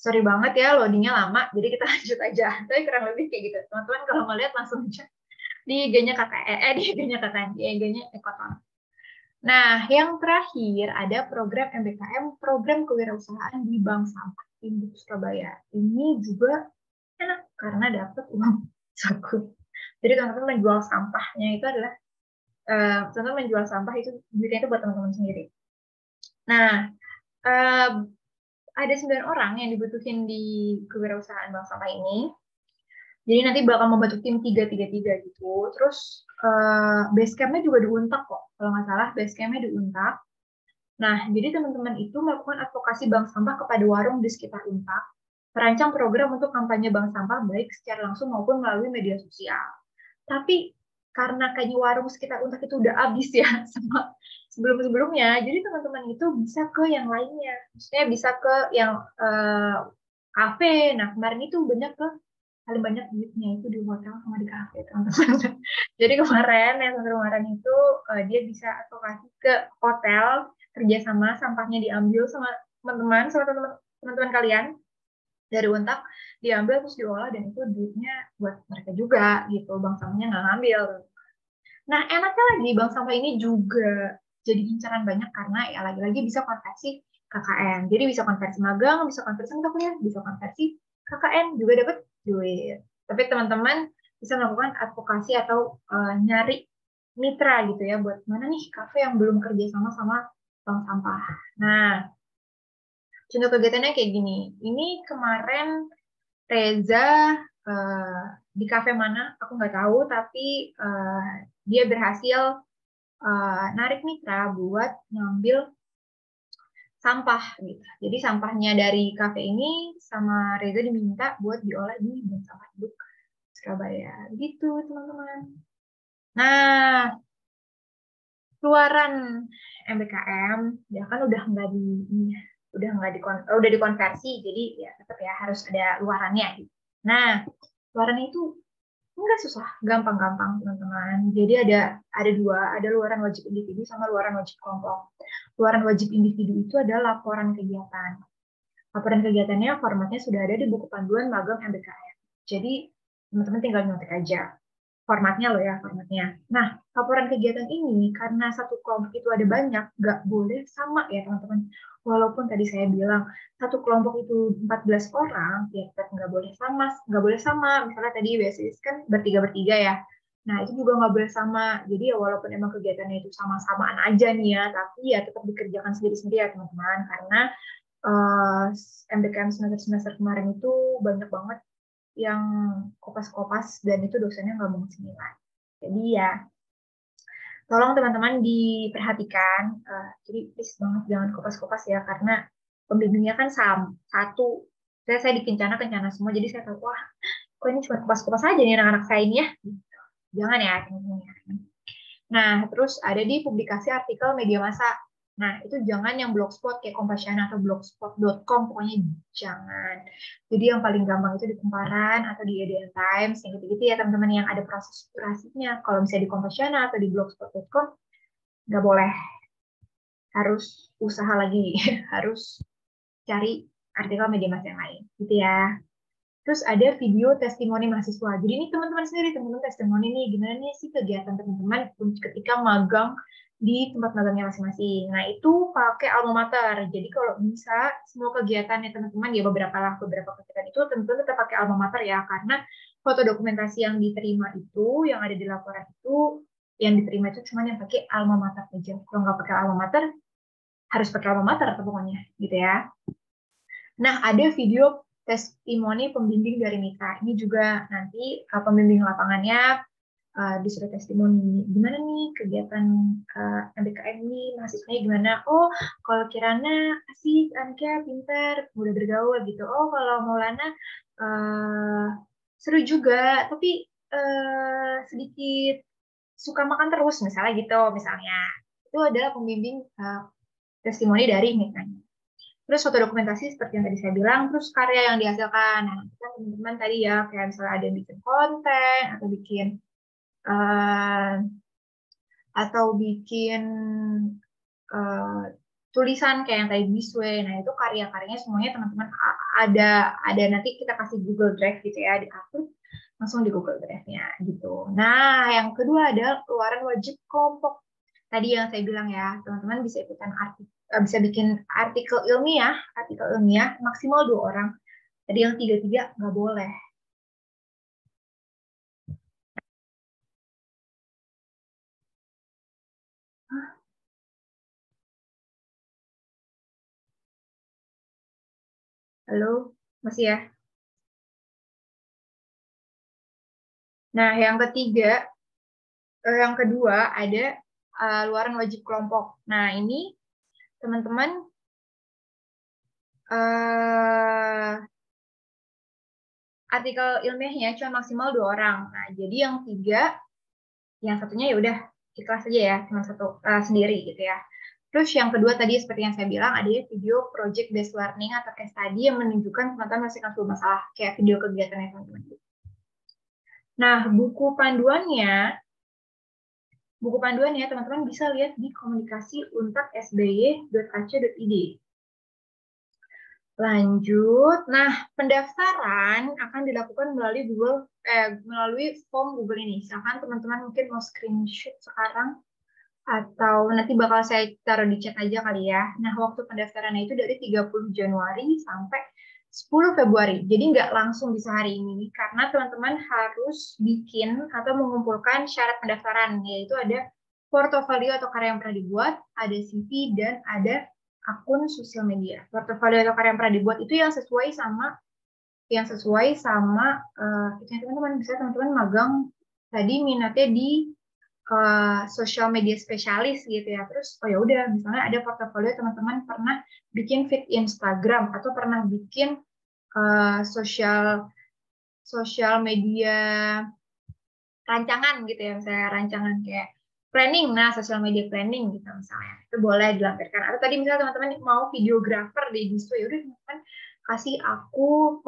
Sorry banget ya, loadingnya lama, jadi kita lanjut aja. Tapi kurang lebih kayak gitu. Teman-teman kalau mau lihat langsung aja di IG-nya KKN, di IG-nya KKN, di IG-nya Ekoton. Nah, yang terakhir ada program MBKM, program kewirausahaan di Bank Sampah Induk Surabaya. Ini juga enak karena dapat uang saku. Jadi teman-teman menjual sampahnya itu adalah, teman-teman menjual sampah itu duitnya itu buat teman-teman sendiri. Nah, ada 9 orang yang dibutuhin di kewirausahaan Bank Sampah ini. Jadi nanti bakal membentuk tim 3-3-3 gitu. Terus base camp-nya juga di Untak kok. Kalau nggak salah base camp-nya di Untak. Nah, jadi teman-teman itu melakukan advokasi bank sampah kepada warung di sekitar Untak. Merancang program untuk kampanye bank sampah baik secara langsung maupun melalui media sosial. Tapi karena kayaknya warung sekitar Untak itu udah habis ya sama sebelum-sebelumnya, jadi teman-teman itu bisa ke yang lainnya. Maksudnya bisa ke yang kafe. Nah, kemarin itu banyak ke paling banyak duitnya itu di hotel sama di kafe, teman-teman. Jadi yang kemarin itu dia bisa advokasi ke hotel, kerjasama, sampahnya diambil sama teman-teman kalian dari Untak, diambil terus diolah, dan itu duitnya buat mereka juga gitu. Bank sampahnya nggak ngambil. Nah, enaknya lagi bank sampah ini juga jadi incaran banyak karena ya lagi-lagi bisa konversi KKN. Jadi bisa konversi magang, bisa konversi mata kuliah, bisa konversi KKN, juga dapat duit. Tapi teman-teman bisa melakukan advokasi atau nyari mitra gitu ya, buat mana nih kafe yang belum kerja sama bank sampah. Nah, contoh kegiatannya kayak gini. Ini kemarin Reza di kafe mana, aku nggak tahu, tapi dia berhasil narik mitra buat ngambil sampah gitu. Jadi sampahnya dari kafe ini sama Reza diminta buat diolah di bank sampah induk Surabaya. Gitu teman-teman. Nah, keluaran MBKM ya kan udah nggak dikonversi, jadi ya tetap ya harus ada luarannya gitu. Nah, luarannya itu enggak susah, gampang-gampang teman-teman. Jadi ada dua, ada luaran wajib individu sama luaran wajib kelompok. Luaran wajib individu itu adalah laporan kegiatan. Laporan kegiatannya formatnya sudah ada di buku panduan magang MBKM. Jadi teman-teman tinggal nyontek aja. Formatnya loh ya, formatnya. Nah, laporan kegiatan ini karena satu kelompok itu ada banyak, nggak boleh sama ya teman-teman. Walaupun tadi saya bilang satu kelompok itu 14 orang, ya tetap nggak boleh sama. Misalnya tadi basis kan bertiga ya. Nah, itu juga nggak boleh sama. Jadi ya walaupun emang kegiatannya itu sama-samaan aja nih ya, tapi ya tetap dikerjakan sendiri-sendiri ya teman-teman. Karena MBKM semester kemarin itu banyak banget yang kopas-kopas dan itu dosennya nggak mau 9. Jadi ya, tolong teman-teman diperhatikan. Jadi please banget jangan kopas-kopas ya, karena pembimbingnya kan satu. Saya di kencana semua, jadi saya tahu, wah, kok ini cuma kopas-kopas aja nih anak-anak saya ini ya. Gitu. Jangan ya, teman-teman. Nah, terus ada di publikasi artikel media massa. Nah, itu jangan yang blogspot kayak Kompasiana atau blogspot.com, pokoknya jangan. Jadi yang paling gampang itu di Kumparan atau di EDN Times, yang gitu-gitu ya teman-teman, yang ada proses kurasinya. Kalau misalnya di Kompasiana atau di blogspot.com, nggak boleh. Harus usaha lagi, harus cari artikel media massa yang lain, gitu ya. Terus ada video testimoni mahasiswa. Jadi ini teman-teman sendiri, teman-teman testimoni nih, gimana nih sih kegiatan teman-teman ketika magang di tempat magangnya masing-masing. Nah, itu pakai alma mater. Jadi kalau bisa semua kegiatannya teman-teman, ya beberapa kegiatan itu tentu tetap pakai alma mater ya, karena foto dokumentasi yang diterima itu, yang ada di laporan itu, yang diterima itu cuma yang pakai alma mater aja. Kalau nggak pakai alma mater, harus pakai alma mater pokoknya, gitu ya. Nah, ada video testimoni pembimbing dari Mitra. Ini juga nanti pembimbing lapangannya disuruh testimoni. Gimana nih kegiatan MBKM ini, mahasiswanya gimana? Oh, kalau Kirana asik, Anka pintar, mudah bergaul gitu. Oh, kalau Maulana seru juga, tapi sedikit suka makan terus, misalnya gitu. Misalnya, itu adalah pembimbing testimoni dari Mitra. Terus foto dokumentasi seperti yang tadi saya bilang, terus karya yang dihasilkan. Nah, kita teman-teman tadi ya, kayak misalnya ada yang bikin konten, atau bikin tulisan kayak yang tadi Bisway. Nah, itu karya-karyanya semuanya teman-teman ada nanti kita kasih Google Drive gitu ya, diupload langsung di Google Drive-nya gitu. Nah, yang kedua ada keluaran wajib kelompok. Tadi yang saya bilang ya, teman-teman bisa ikutan bisa bikin artikel ilmiah maksimal 2 orang. Tadi yang 3 nggak boleh. Halo, masih ya? Nah, yang kedua ada luaran wajib kelompok. Nah, ini teman-teman artikel ilmiahnya cuma maksimal 2 orang. Nah, jadi yang 3, yang satunya ya udah ikhlas aja ya, cuma satu sendiri gitu ya. Terus yang kedua tadi seperti yang saya bilang, ada video project based learning atau case study yang menunjukkan teman-teman menyelesaikan sebuah masalah, kayak video kegiatannya teman-teman. Nah, buku panduannya teman-teman bisa lihat di komunikasi.sby.ac.id. Lanjut, nah pendaftaran akan dilakukan melalui form Google ini. Misalkan teman-teman mungkin mau screenshot sekarang, atau nanti bakal saya taruh di chat aja kali ya. Nah, waktu pendaftarannya itu dari 30 Januari sampai 10 Februari. Jadi nggak langsung bisa hari ini, karena teman-teman harus bikin atau mengumpulkan syarat pendaftaran, yaitu ada portofolio atau karya yang pernah dibuat, ada CV, dan ada akun sosial media. Portofolio atau karya yang pernah dibuat itu yang sesuai sama teman-teman. Bisa teman-teman magang tadi minatnya di social media spesialis gitu ya. Terus oh ya udah, misalnya ada portofolio teman-teman pernah bikin feed Instagram atau pernah bikin social media rancangan gitu ya, misalnya rancangan kayak planning, nah social media planning gitu misalnya, itu boleh dilampirkan. Atau tadi misalnya teman-teman mau videographer di Disto, ya udah teman-teman kasih aku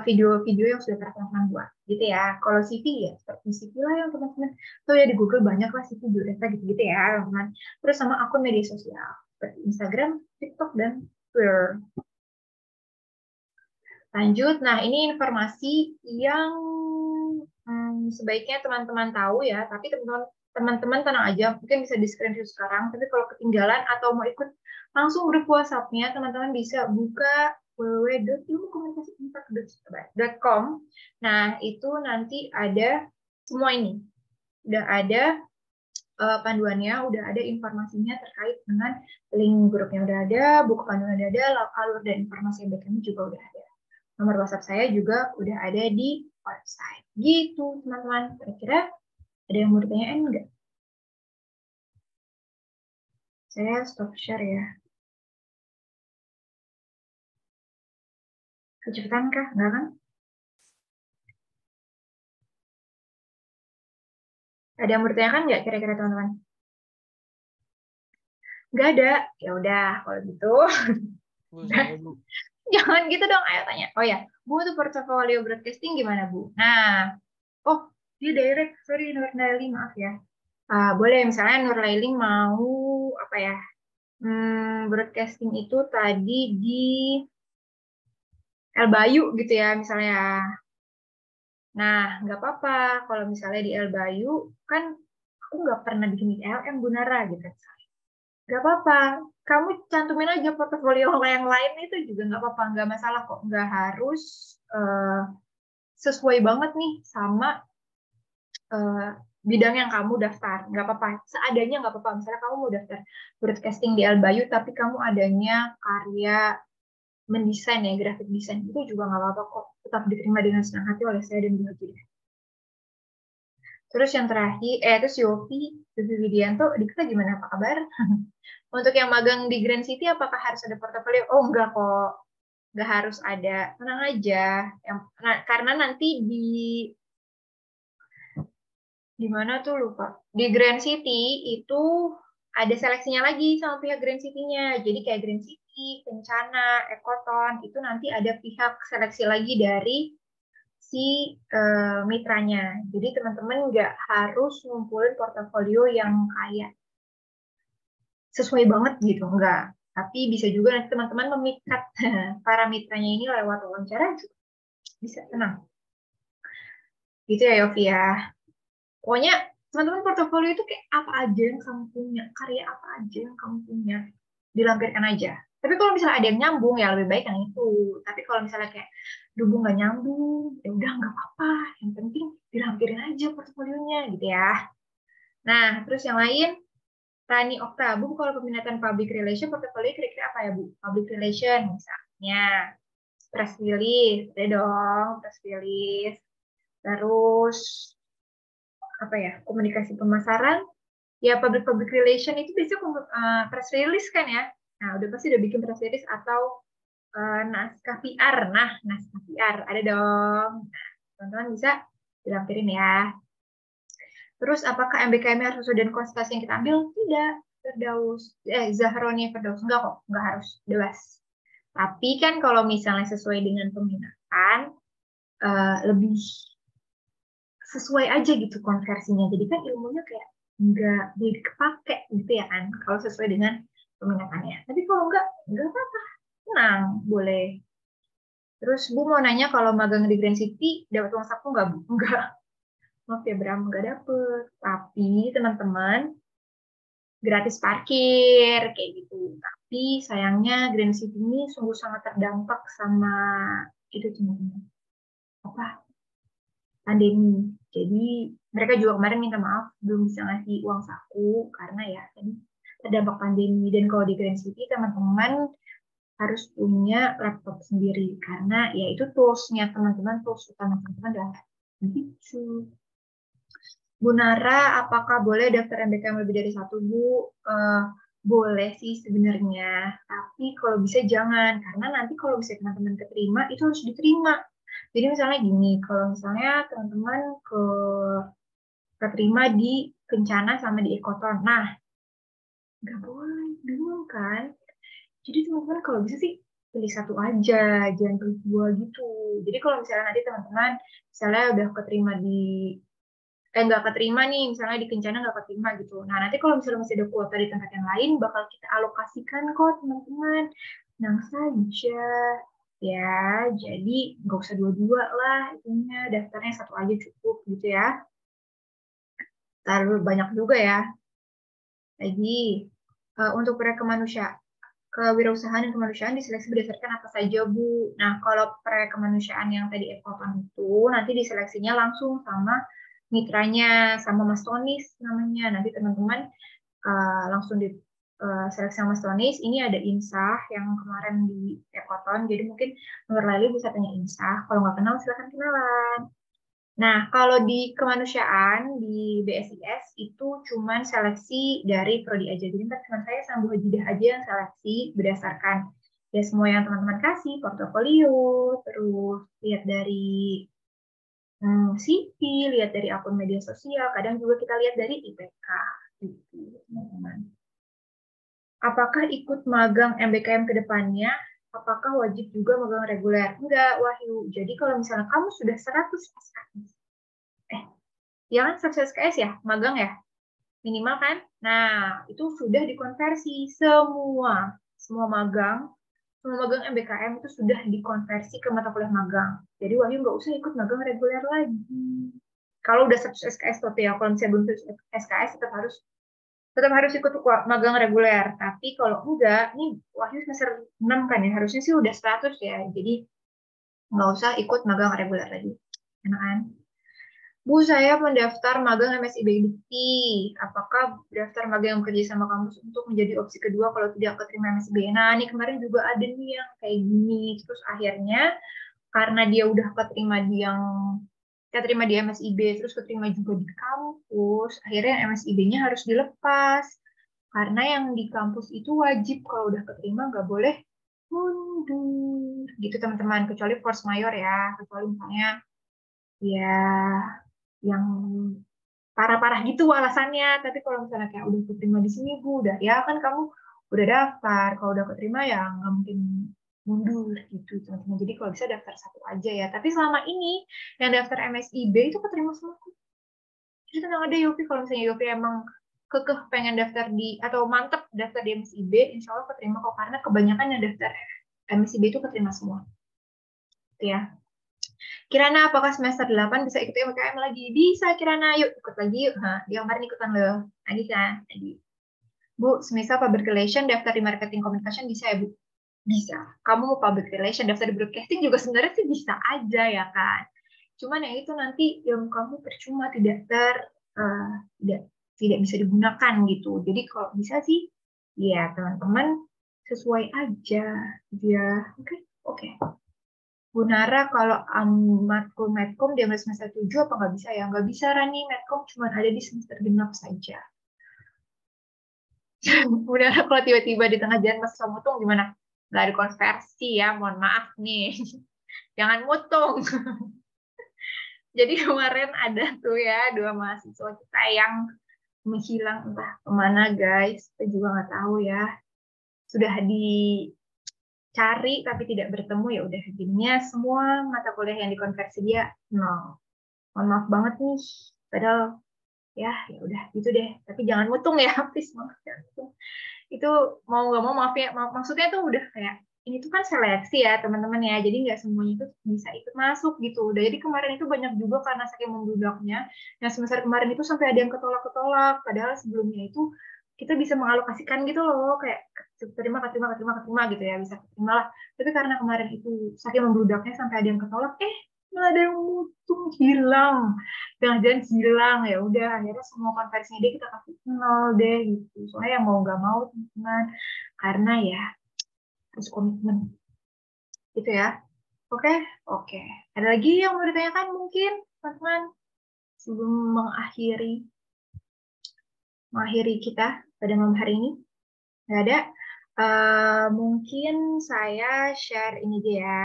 video-video yang sudah pernah teman-teman buat gitu ya. Kalau CV ya seperti CV lah yang teman-teman tuh ya, di Google banyak lah CV biodata gitu-gitu ya teman-teman. Terus sama akun media sosial seperti Instagram, TikTok, dan Twitter. Lanjut, nah ini informasi yang sebaiknya teman-teman tahu ya, tapi teman-teman tenang aja, mungkin bisa di screenshot sekarang, tapi kalau ketinggalan atau mau ikut langsung grup WhatsApp-nya, teman-teman bisa buka www.ilmukomunikasi4.com. Nah, itu nanti ada semua ini. Udah ada panduannya udah ada informasinya terkait dengan link grupnya udah ada, buku panduan udah ada, alur dan informasi backend juga udah ada. Nomor WhatsApp saya juga udah ada di website. Gitu, teman-teman. Kira-kira ada yang mau ditanyain nggak? Saya stop share ya. Kecepatan kah? Nggak kan? Ada yang mau ditanyakan nggak kira-kira teman-teman? Nggak ada. Ya udah, kalau gitu. Bu, saya Bu. Jangan gitu dong, ayo tanya. Oh ya, Bu tuh portofolio broadcasting gimana Bu? Nah, oh dia direct, sorry Nur Laili, maaf ya. Boleh misalnya Nur Laili mau apa ya? Broadcasting itu tadi di El Bayu gitu ya misalnya. Nah, nggak apa-apa kalau misalnya di El Bayu kan aku nggak pernah bikin di LM Bu Nara gitu. Nggak apa-apa, kamu cantumin aja portofolio yang lain itu juga nggak apa-apa, nggak masalah kok. Nggak harus sesuai banget nih sama bidang yang kamu daftar. Nggak apa-apa, seadanya nggak apa-apa. Misalnya kamu mau daftar broadcasting di Albayu, tapi kamu adanya karya mendesain ya, graphic design, itu juga nggak apa-apa kok. Tetap diterima dengan senang hati oleh saya dan Bu Hajidah. Terus yang terakhir, terus Yofi Widianto, Dikta gimana, apa kabar? Untuk yang magang di Grand City, apakah harus ada portofolio? Oh, enggak kok. Nggak harus ada. Tenang aja. Karena nanti di mana tuh lupa. Di Grand City itu ada seleksinya lagi sama pihak Grand City-nya. Jadi kayak Grand City, Kencana, Ekoton, itu nanti ada pihak seleksi lagi dari si mitranya. Jadi teman-teman nggak harus ngumpulin portofolio yang kayak sesuai banget gitu, enggak. Tapi bisa juga nanti teman-teman memikat para mitranya ini lewat wawancara, bisa tenang. Gitu ya Yofi ya. Pokoknya teman-teman portofolio itu kayak apa aja yang kamu punya, karya apa aja yang kamu punya, dilampirkan aja. Tapi kalau misalnya ada yang nyambung, ya lebih baik yang itu. Tapi kalau misalnya kayak dulu nggak nyambung, ya udah nggak apa-apa. Yang penting dilampirin aja portofolionya gitu ya. Nah, terus yang lain, Rani Okta, Bu, kalau peminatan public relation, portofolio kira-kira apa ya, Bu? Public relation, misalnya press release, ada dong, press release. Terus, apa ya, komunikasi pemasaran, ya public relation itu biasanya press release kan ya. Nah, udah pasti udah bikin press release atau naskah PR. Nah, naskah PR ada dong. Nah, teman-teman bisa dilampirin ya. Terus apakah MBKM harus sesuai dengan konsultasi yang kita ambil? Tidak. Firdaus, Zahroni Firdaus. Enggak kok, enggak harus. Bebas. Tapi kan kalau misalnya sesuai dengan peminatan, lebih sesuai aja gitu konversinya. Jadi kan ilmunya kayak nggak dipakai gitu ya kan, kalau sesuai dengan peminatannya. Tapi kalau nggak apa-apa, tenang, boleh. Terus Bu mau nanya kalau magang di Grand City dapat uang saku nggak Bu? Nggak. Maaf ya Bram, nggak dapet. Tapi teman-teman gratis parkir kayak gitu. Tapi sayangnya Grand City ini sungguh sangat terdampak sama itu teman-teman. Apa? Pandemi. Jadi mereka juga kemarin minta maaf belum bisa ngasih uang saku karena ya tadi terdampak pandemi. Dan kalau di Grand City teman-teman harus punya laptop sendiri karena ya itu toolsnya teman-teman, tools utama teman-teman adalah gitu. Bu Nara, apakah boleh daftar MBKM lebih dari satu Bu? Boleh sih sebenarnya, tapi kalau bisa jangan karena nanti kalau bisa teman-teman keterima itu harus diterima. Jadi misalnya gini, kalau misalnya teman-teman keterima di Kencana sama di Ekoton, nah nggak boleh, bingung kan? Jadi teman-teman kalau bisa sih pilih satu aja, jangan pilih dua gitu. Jadi kalau misalnya nanti teman-teman misalnya udah keterima di nggak keterima nih, misalnya di Kencana nggak keterima gitu. Nah nanti kalau misalnya masih ada kuota di tempat yang lain, bakal kita alokasikan kok teman-teman. Tenang saja. Ya, jadi nggak usah dua-dua lah, itunya daftarnya satu aja cukup gitu ya. Terlalu banyak juga ya. Lagi untuk proyek kemanusiaan, kewirausahaan dan kemanusiaan diseleksi berdasarkan apa saja Bu? Nah kalau proyek kemanusiaan yang tadi Ekoton itu nanti diseleksinya langsung sama mitranya sama Mas Tonis namanya. Nanti teman-teman langsung di seleksi sama Mas Tonis. Ini ada Insah yang kemarin di Ekoton, jadi mungkin nomor lalu bisa tanya Insah. Kalau nggak kenal silahkan kenalan. Nah, kalau di kemanusiaan di BSIS itu cuman seleksi dari prodi aja. Jadi ntar cuma saya sama Bu Hajidah aja yang seleksi berdasarkan ya semua yang teman-teman kasih, portofolio, terus lihat dari CV, lihat dari akun media sosial, kadang juga kita lihat dari IPK gitu, teman-teman. Apakah ikut magang MBKM ke depannya? Apakah wajib juga magang reguler? Enggak, Wahyu. Jadi kalau misalnya kamu sudah 100 SKS, ya kan 100 SKS ya, magang ya, minimal kan? Nah, itu sudah dikonversi semua magang MBKM itu sudah dikonversi ke mata kuliah magang. Jadi Wahyu nggak usah ikut magang reguler lagi. Kalau udah 100 SKS tapi ya, kalau misalnya belum 100 SKS tetap harus ikut magang reguler. Tapi kalau enggak, ini Wahyu semester 6 kan ya, harusnya sih udah 100 ya. Jadi nggak usah ikut magang reguler lagi. Enak kan? Bu, saya mendaftar magang MSIB Dikti. Apakah daftar magang yang kerja sama kampus untuk menjadi opsi kedua kalau tidak keterima MSIB? Nah, ini kemarin juga ada nih yang kayak gini. Terus akhirnya karena dia udah keterima di MSIB, terus keterima juga di kampus, akhirnya MSIB-nya harus dilepas. Karena yang di kampus itu wajib kalau udah keterima nggak boleh mundur. Gitu teman-teman, kecuali force mayor ya. Kecuali misalnya ya yang parah-parah gitu alasannya. Tapi kalau misalnya kayak udah keterima di sini, Bu, udah ya kan kamu udah daftar. Kalau udah keterima ya nggak mungkin mundur gitu teman-teman. Jadi kalau bisa daftar satu aja ya. Tapi selama ini yang daftar MSIB itu keterima semua. Jadi tenang ada Yopi, kalau misalnya Yopi emang kekeh pengen daftar di atau mantep daftar di MSIB, insya Allah keterima kok, karena kebanyakan yang daftar MSIB itu keterima semua. Gitu ya. Kirana, apakah semester 8 bisa ikut MKM lagi? Bisa, Kirana. Yuk, ikut lagi yuk. Nah, dia kemarin ikutan loh. Lagi kan? Lagi. Bu, semisal public relation, daftar di marketing communication bisa ya, Bu? Bisa. Kamu mau public relation, daftar di broadcasting juga sebenarnya sih bisa aja ya kan? Cuman yang itu nanti yang kamu percuma tidak tidak bisa digunakan gitu. Jadi kalau bisa sih, ya teman-teman sesuai aja dia. Oke, oke. Bu Nara, kalau matkul Medcom dia semester 7 apa nggak bisa ya? Nggak bisa, Rani. Medcom cuma ada di semester genap saja. Bu Nara, kalau tiba-tiba di tengah jalan Mas mutung gimana? Nggak ada konversi ya, mohon maaf nih. Jangan mutung. Jadi kemarin ada tuh ya 2 mahasiswa kita yang menghilang entah kemana guys. Kita juga nggak tahu ya. Sudah dicari tapi tidak bertemu, ya udah jadinya semua mata kuliah yang dikonversi dia nol. Mohon maaf banget nih. Padahal ya udah gitu deh. Tapi jangan mutung ya, please banget jangan mutung. Itu mau nggak mau maaf ya. Maksudnya tuh udah kayak ini tuh kan seleksi ya teman-teman ya. Jadi nggak semuanya itu bisa ikut masuk gitu. Udah jadi kemarin itu banyak juga karena saking membludaknya. Yang semester kemarin itu sampai ada yang ketolak-ketolak. Padahal sebelumnya itu kita bisa mengalokasikan gitu loh, kayak keterima gitu ya, bisa keterima lah. Tapi karena kemarin itu saking membludaknya sampai ada yang ketolak, malah ada yang mutung hilang, tengah jalan hilang, ya udah akhirnya semua konversinya dia kita kasih nol deh gitu. Soalnya yang mau nggak mau teman-teman, karena ya harus komitmen gitu ya. Oke, oke. Ada lagi yang mau ditanyakan mungkin teman-teman sebelum mengakhiri kita pada malam hari ini? Nggak ada. Mungkin saya share ini aja ya.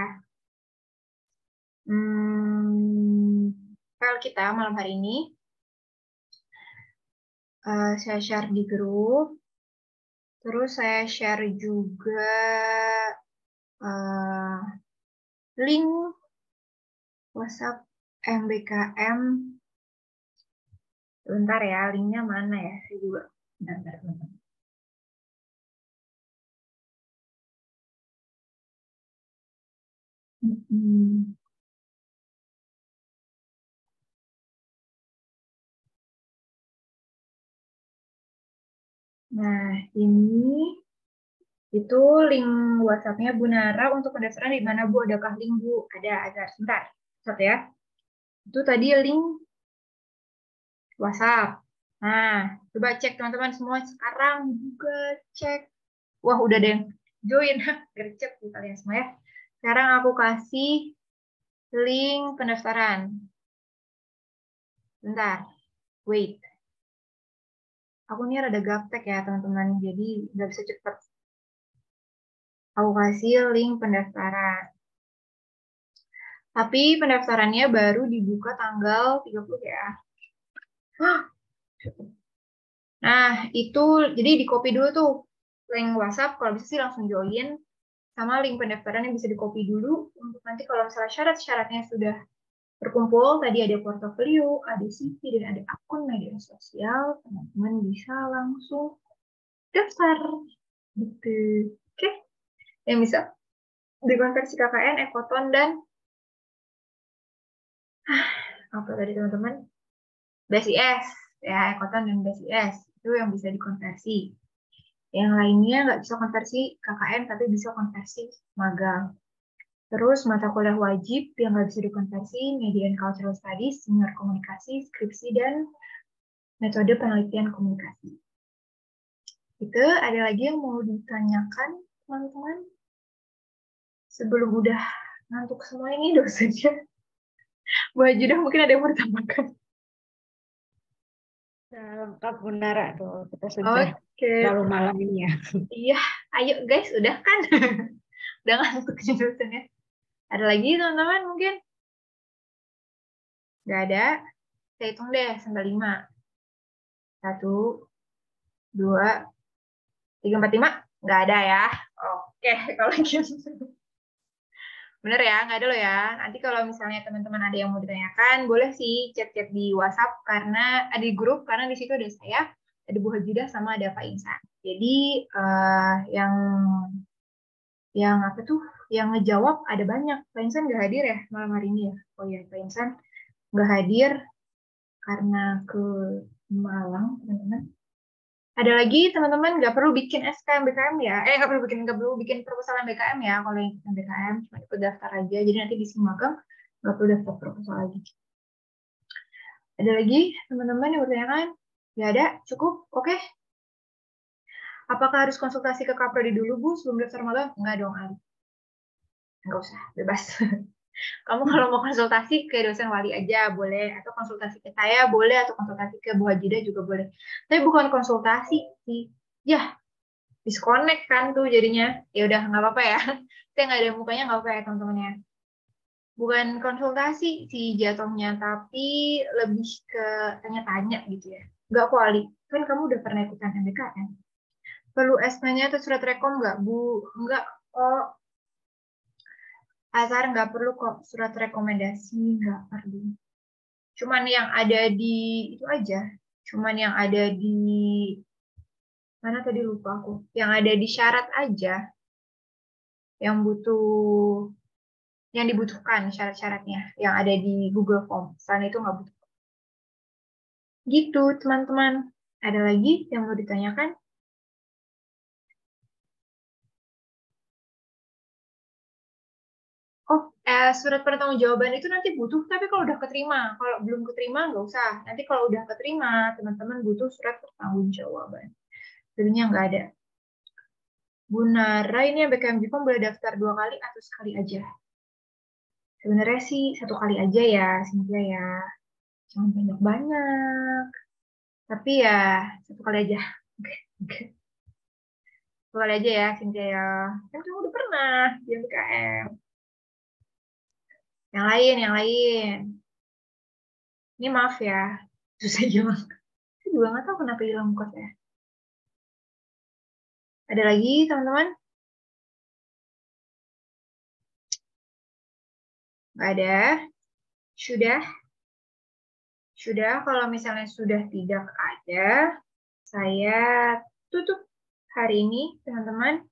File kita malam hari ini. Saya share di grup. Terus saya share juga link WhatsApp MBKM. Bentar ya, linknya mana ya? Saya juga. Bentar, bentar. Nah, ini itu link WhatsApp-nya Bu Nara untuk pendaftaran di mana Bu? Adakah link Bu? Ada, sebentar. Satu ya. Itu tadi link WhatsApp. Nah, coba cek teman-teman semua sekarang juga cek. Wah, udah ada yang join. Gercep di kalian semua ya. Sekarang aku kasih link pendaftaran. Bentar, wait. Aku ini rada gaptek ya teman-teman, jadi nggak bisa cepet. Aku kasih link pendaftaran. Tapi pendaftarannya baru dibuka tanggal 30 ya. Nah, itu jadi di copy dulu tuh link WhatsApp, kalau bisa sih langsung join. Sama link pendaftarannya bisa di copy dulu untuk nanti kalau misalnya syarat-syaratnya sudah berkumpul, tadi ada portofolio, ada CV, dan ada akun media sosial, teman-teman bisa langsung daftar. Gitu. Oke, yang bisa dikonversi KKN, Ekoton, dan apa tadi teman-teman? BSIS, ya Ekoton dan BSIS. Itu yang bisa dikonversi. Yang lainnya nggak bisa konversi KKN, tapi bisa konversi magang. Terus mata kuliah wajib yang nggak bisa dikonversi, Media and Cultural Studies, Senior Komunikasi, Skripsi, dan Metode Penelitian Komunikasi. Itu ada lagi yang mau ditanyakan, teman-teman? Sebelum udah ngantuk semua ini dosennya. Bu Hajudah mungkin ada yang mau ditambahkan. Lengkap Bunara tuh, kita sudah Oke. terlalu malam ini ya. Iya, ayo guys, udah kan? Udah ngantuk dosennya. Ada lagi teman-teman mungkin? Nggak ada? Saya hitung deh sampai 5. 1, 2, 3, 4, 5. Nggak ada ya? Oke, kalau gitu. Bener ya, nggak ada loh ya. Nanti kalau misalnya teman-teman ada yang mau ditanyakan, boleh sih chat-chat di WhatsApp karena ada di grup, karena di situ ada saya, ada Bu Hajudah, sama ada Pak Insan. Jadi yang apa tuh? Yang ngejawab ada banyak. Pak Insan nggak hadir ya malam hari ini ya? Oh iya, Pak Insan nggak hadir karena ke Malang, teman-teman. Ada lagi teman-teman nggak perlu bikin SKM BKM ya, nggak perlu bikin proposal BKM ya. Kalau yang bikin BKM cuma ikut daftar aja, jadi nanti di magang nggak perlu daftar proposal lagi. Ada lagi teman-teman yang bertanyakan? Nggak ada, cukup, oke. Apakah harus konsultasi ke Kaprodi dulu Bu sebelum daftar magang? Nggak dong, Ali. Nggak usah, bebas. Kamu kalau mau konsultasi ke dosen wali aja boleh, atau konsultasi ke saya boleh, atau konsultasi ke Bu Hajidah juga boleh. Tapi bukan konsultasi sih. Ya, disconnect kan tuh jadinya. Ya udah nggak apa-apa ya. Saya nggak ada mukanya nggak apa-apa ya teman-teman ya. Bukan konsultasi sih jatuhnya, tapi lebih ke tanya-tanya gitu ya. Nggak kuali. Kan kamu udah pernah ikutan MBKM. Perlu SK-nya atau surat rekom nggak, Bu? Nggak. Oh, Azhar nggak perlu kok surat rekomendasi, nggak perlu. Cuman yang ada di itu aja. Cuman yang ada di mana tadi lupa aku. Yang ada di syarat aja. Yang dibutuhkan syarat-syaratnya yang ada di Google Form. Selain itu nggak butuh. Gitu, teman-teman. Ada lagi yang mau ditanyakan? Oh, surat pertanggungjawaban itu nanti butuh, tapi kalau udah keterima. Kalau belum keterima, nggak usah. Nanti kalau udah keterima, teman-teman butuh surat pertanggungjawaban. Sebenarnya nggak ada. Bu Nara, ini yang BKM Jepang boleh daftar 2 kali atau sekali aja? Sebenarnya sih 1 kali aja ya, Cynthia ya. Jangan banyak-banyak. Tapi ya 1 kali aja. Oke. 1 kali aja ya, Cynthia ya. Kan kamu udah pernah di BKM. Yang lain. Ini maaf ya, susah hilang. Saya juga nggak tahu kenapa hilang kos ya. Ada lagi, teman-teman? Nggak ada? Sudah? Sudah, kalau misalnya sudah tidak ada, saya tutup hari ini, teman-teman.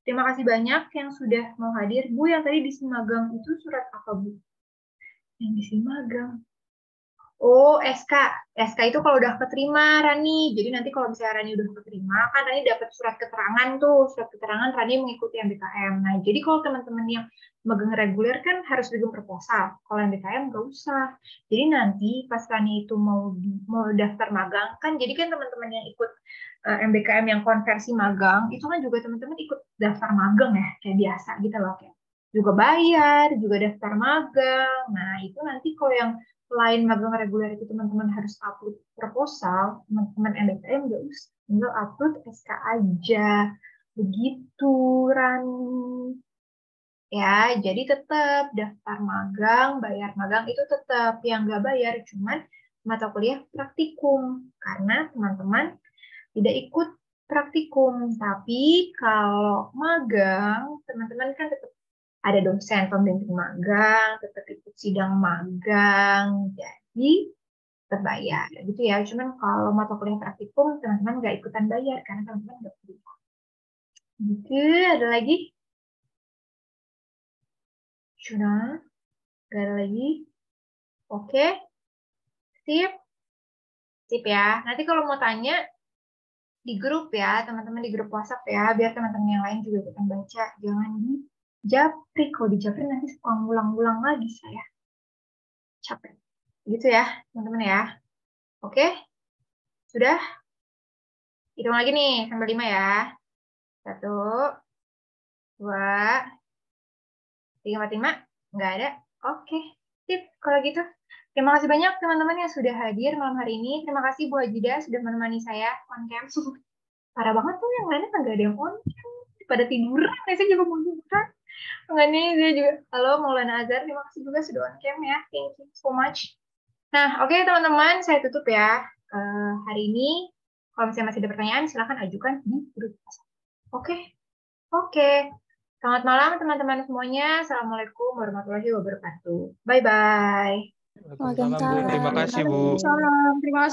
Terima kasih banyak yang sudah mau hadir. Bu, yang tadi di magang itu surat apa, Bu? Yang di magang. Oh, SK. SK itu kalau udah keterima, Rani. Jadi nanti kalau misalnya Rani udah keterima, kan Rani dapat surat keterangan tuh. Surat keterangan Rani mengikuti MBKM. Nah, jadi kalau teman-teman yang magang reguler kan harus bikin proposal. Kalau MBKM nggak usah. Jadi nanti pas Rani itu mau daftar magang, kan jadi kan teman-teman yang ikut MBKM yang konversi magang, itu kan juga teman-teman ikut daftar magang ya, kayak biasa gitu loh. Kayak juga bayar, juga daftar magang. Nah, itu nanti kalau yang selain magang reguler itu teman-teman harus upload proposal, teman-teman MBKM nggak usah, tinggal upload SK aja. Begitu, Rani. Ya, jadi tetap daftar magang, bayar magang itu tetap yang nggak bayar, cuman mata kuliah praktikum. Karena teman-teman tidak ikut praktikum. Tapi kalau magang, teman-teman kan tetap ada dosen pembimbing magang, tetap ikut sidang magang, jadi terbayar gitu ya. Cuman kalau mata kuliah praktikum teman-teman nggak ikutan bayar karena teman-teman nggak kuliah. Gitu, ada lagi? Sudah, nggak ada lagi? Oke, sip, sip ya. Nanti kalau mau tanya di grup ya, teman-teman di grup WhatsApp ya, biar teman-teman yang lain juga ikutan baca. Jangan di japri, kalau di japri nanti suka ngulang-ngulang lagi saya. Capek. Gitu ya, teman-teman ya. Oke, sudah? Hitung lagi nih, sampai 5 ya. 1, 2, 3, 4, 5. Nggak ada? Oke, sip. Kalau gitu, terima kasih banyak teman-teman yang sudah hadir malam hari ini. Terima kasih Bu Hajida sudah menemani saya on cam. Parah banget tuh yang lainnya nggak ada yang on cam. Pada tiduran, saya juga mau tiduran. Makanya saya juga, halo Maulana Azhar, terima kasih juga sudah on cam ya. Thank you so much. Nah, oke teman-teman, saya tutup ya. Hari ini, kalau misalnya masih ada pertanyaan, silahkan ajukan di grup. Oke, oke. Selamat malam teman-teman semuanya. Assalamualaikum warahmatullahi wabarakatuh. Bye-bye. Waalaikumsalam, Bu. Terima kasih, Bu. Salam, terima kasih.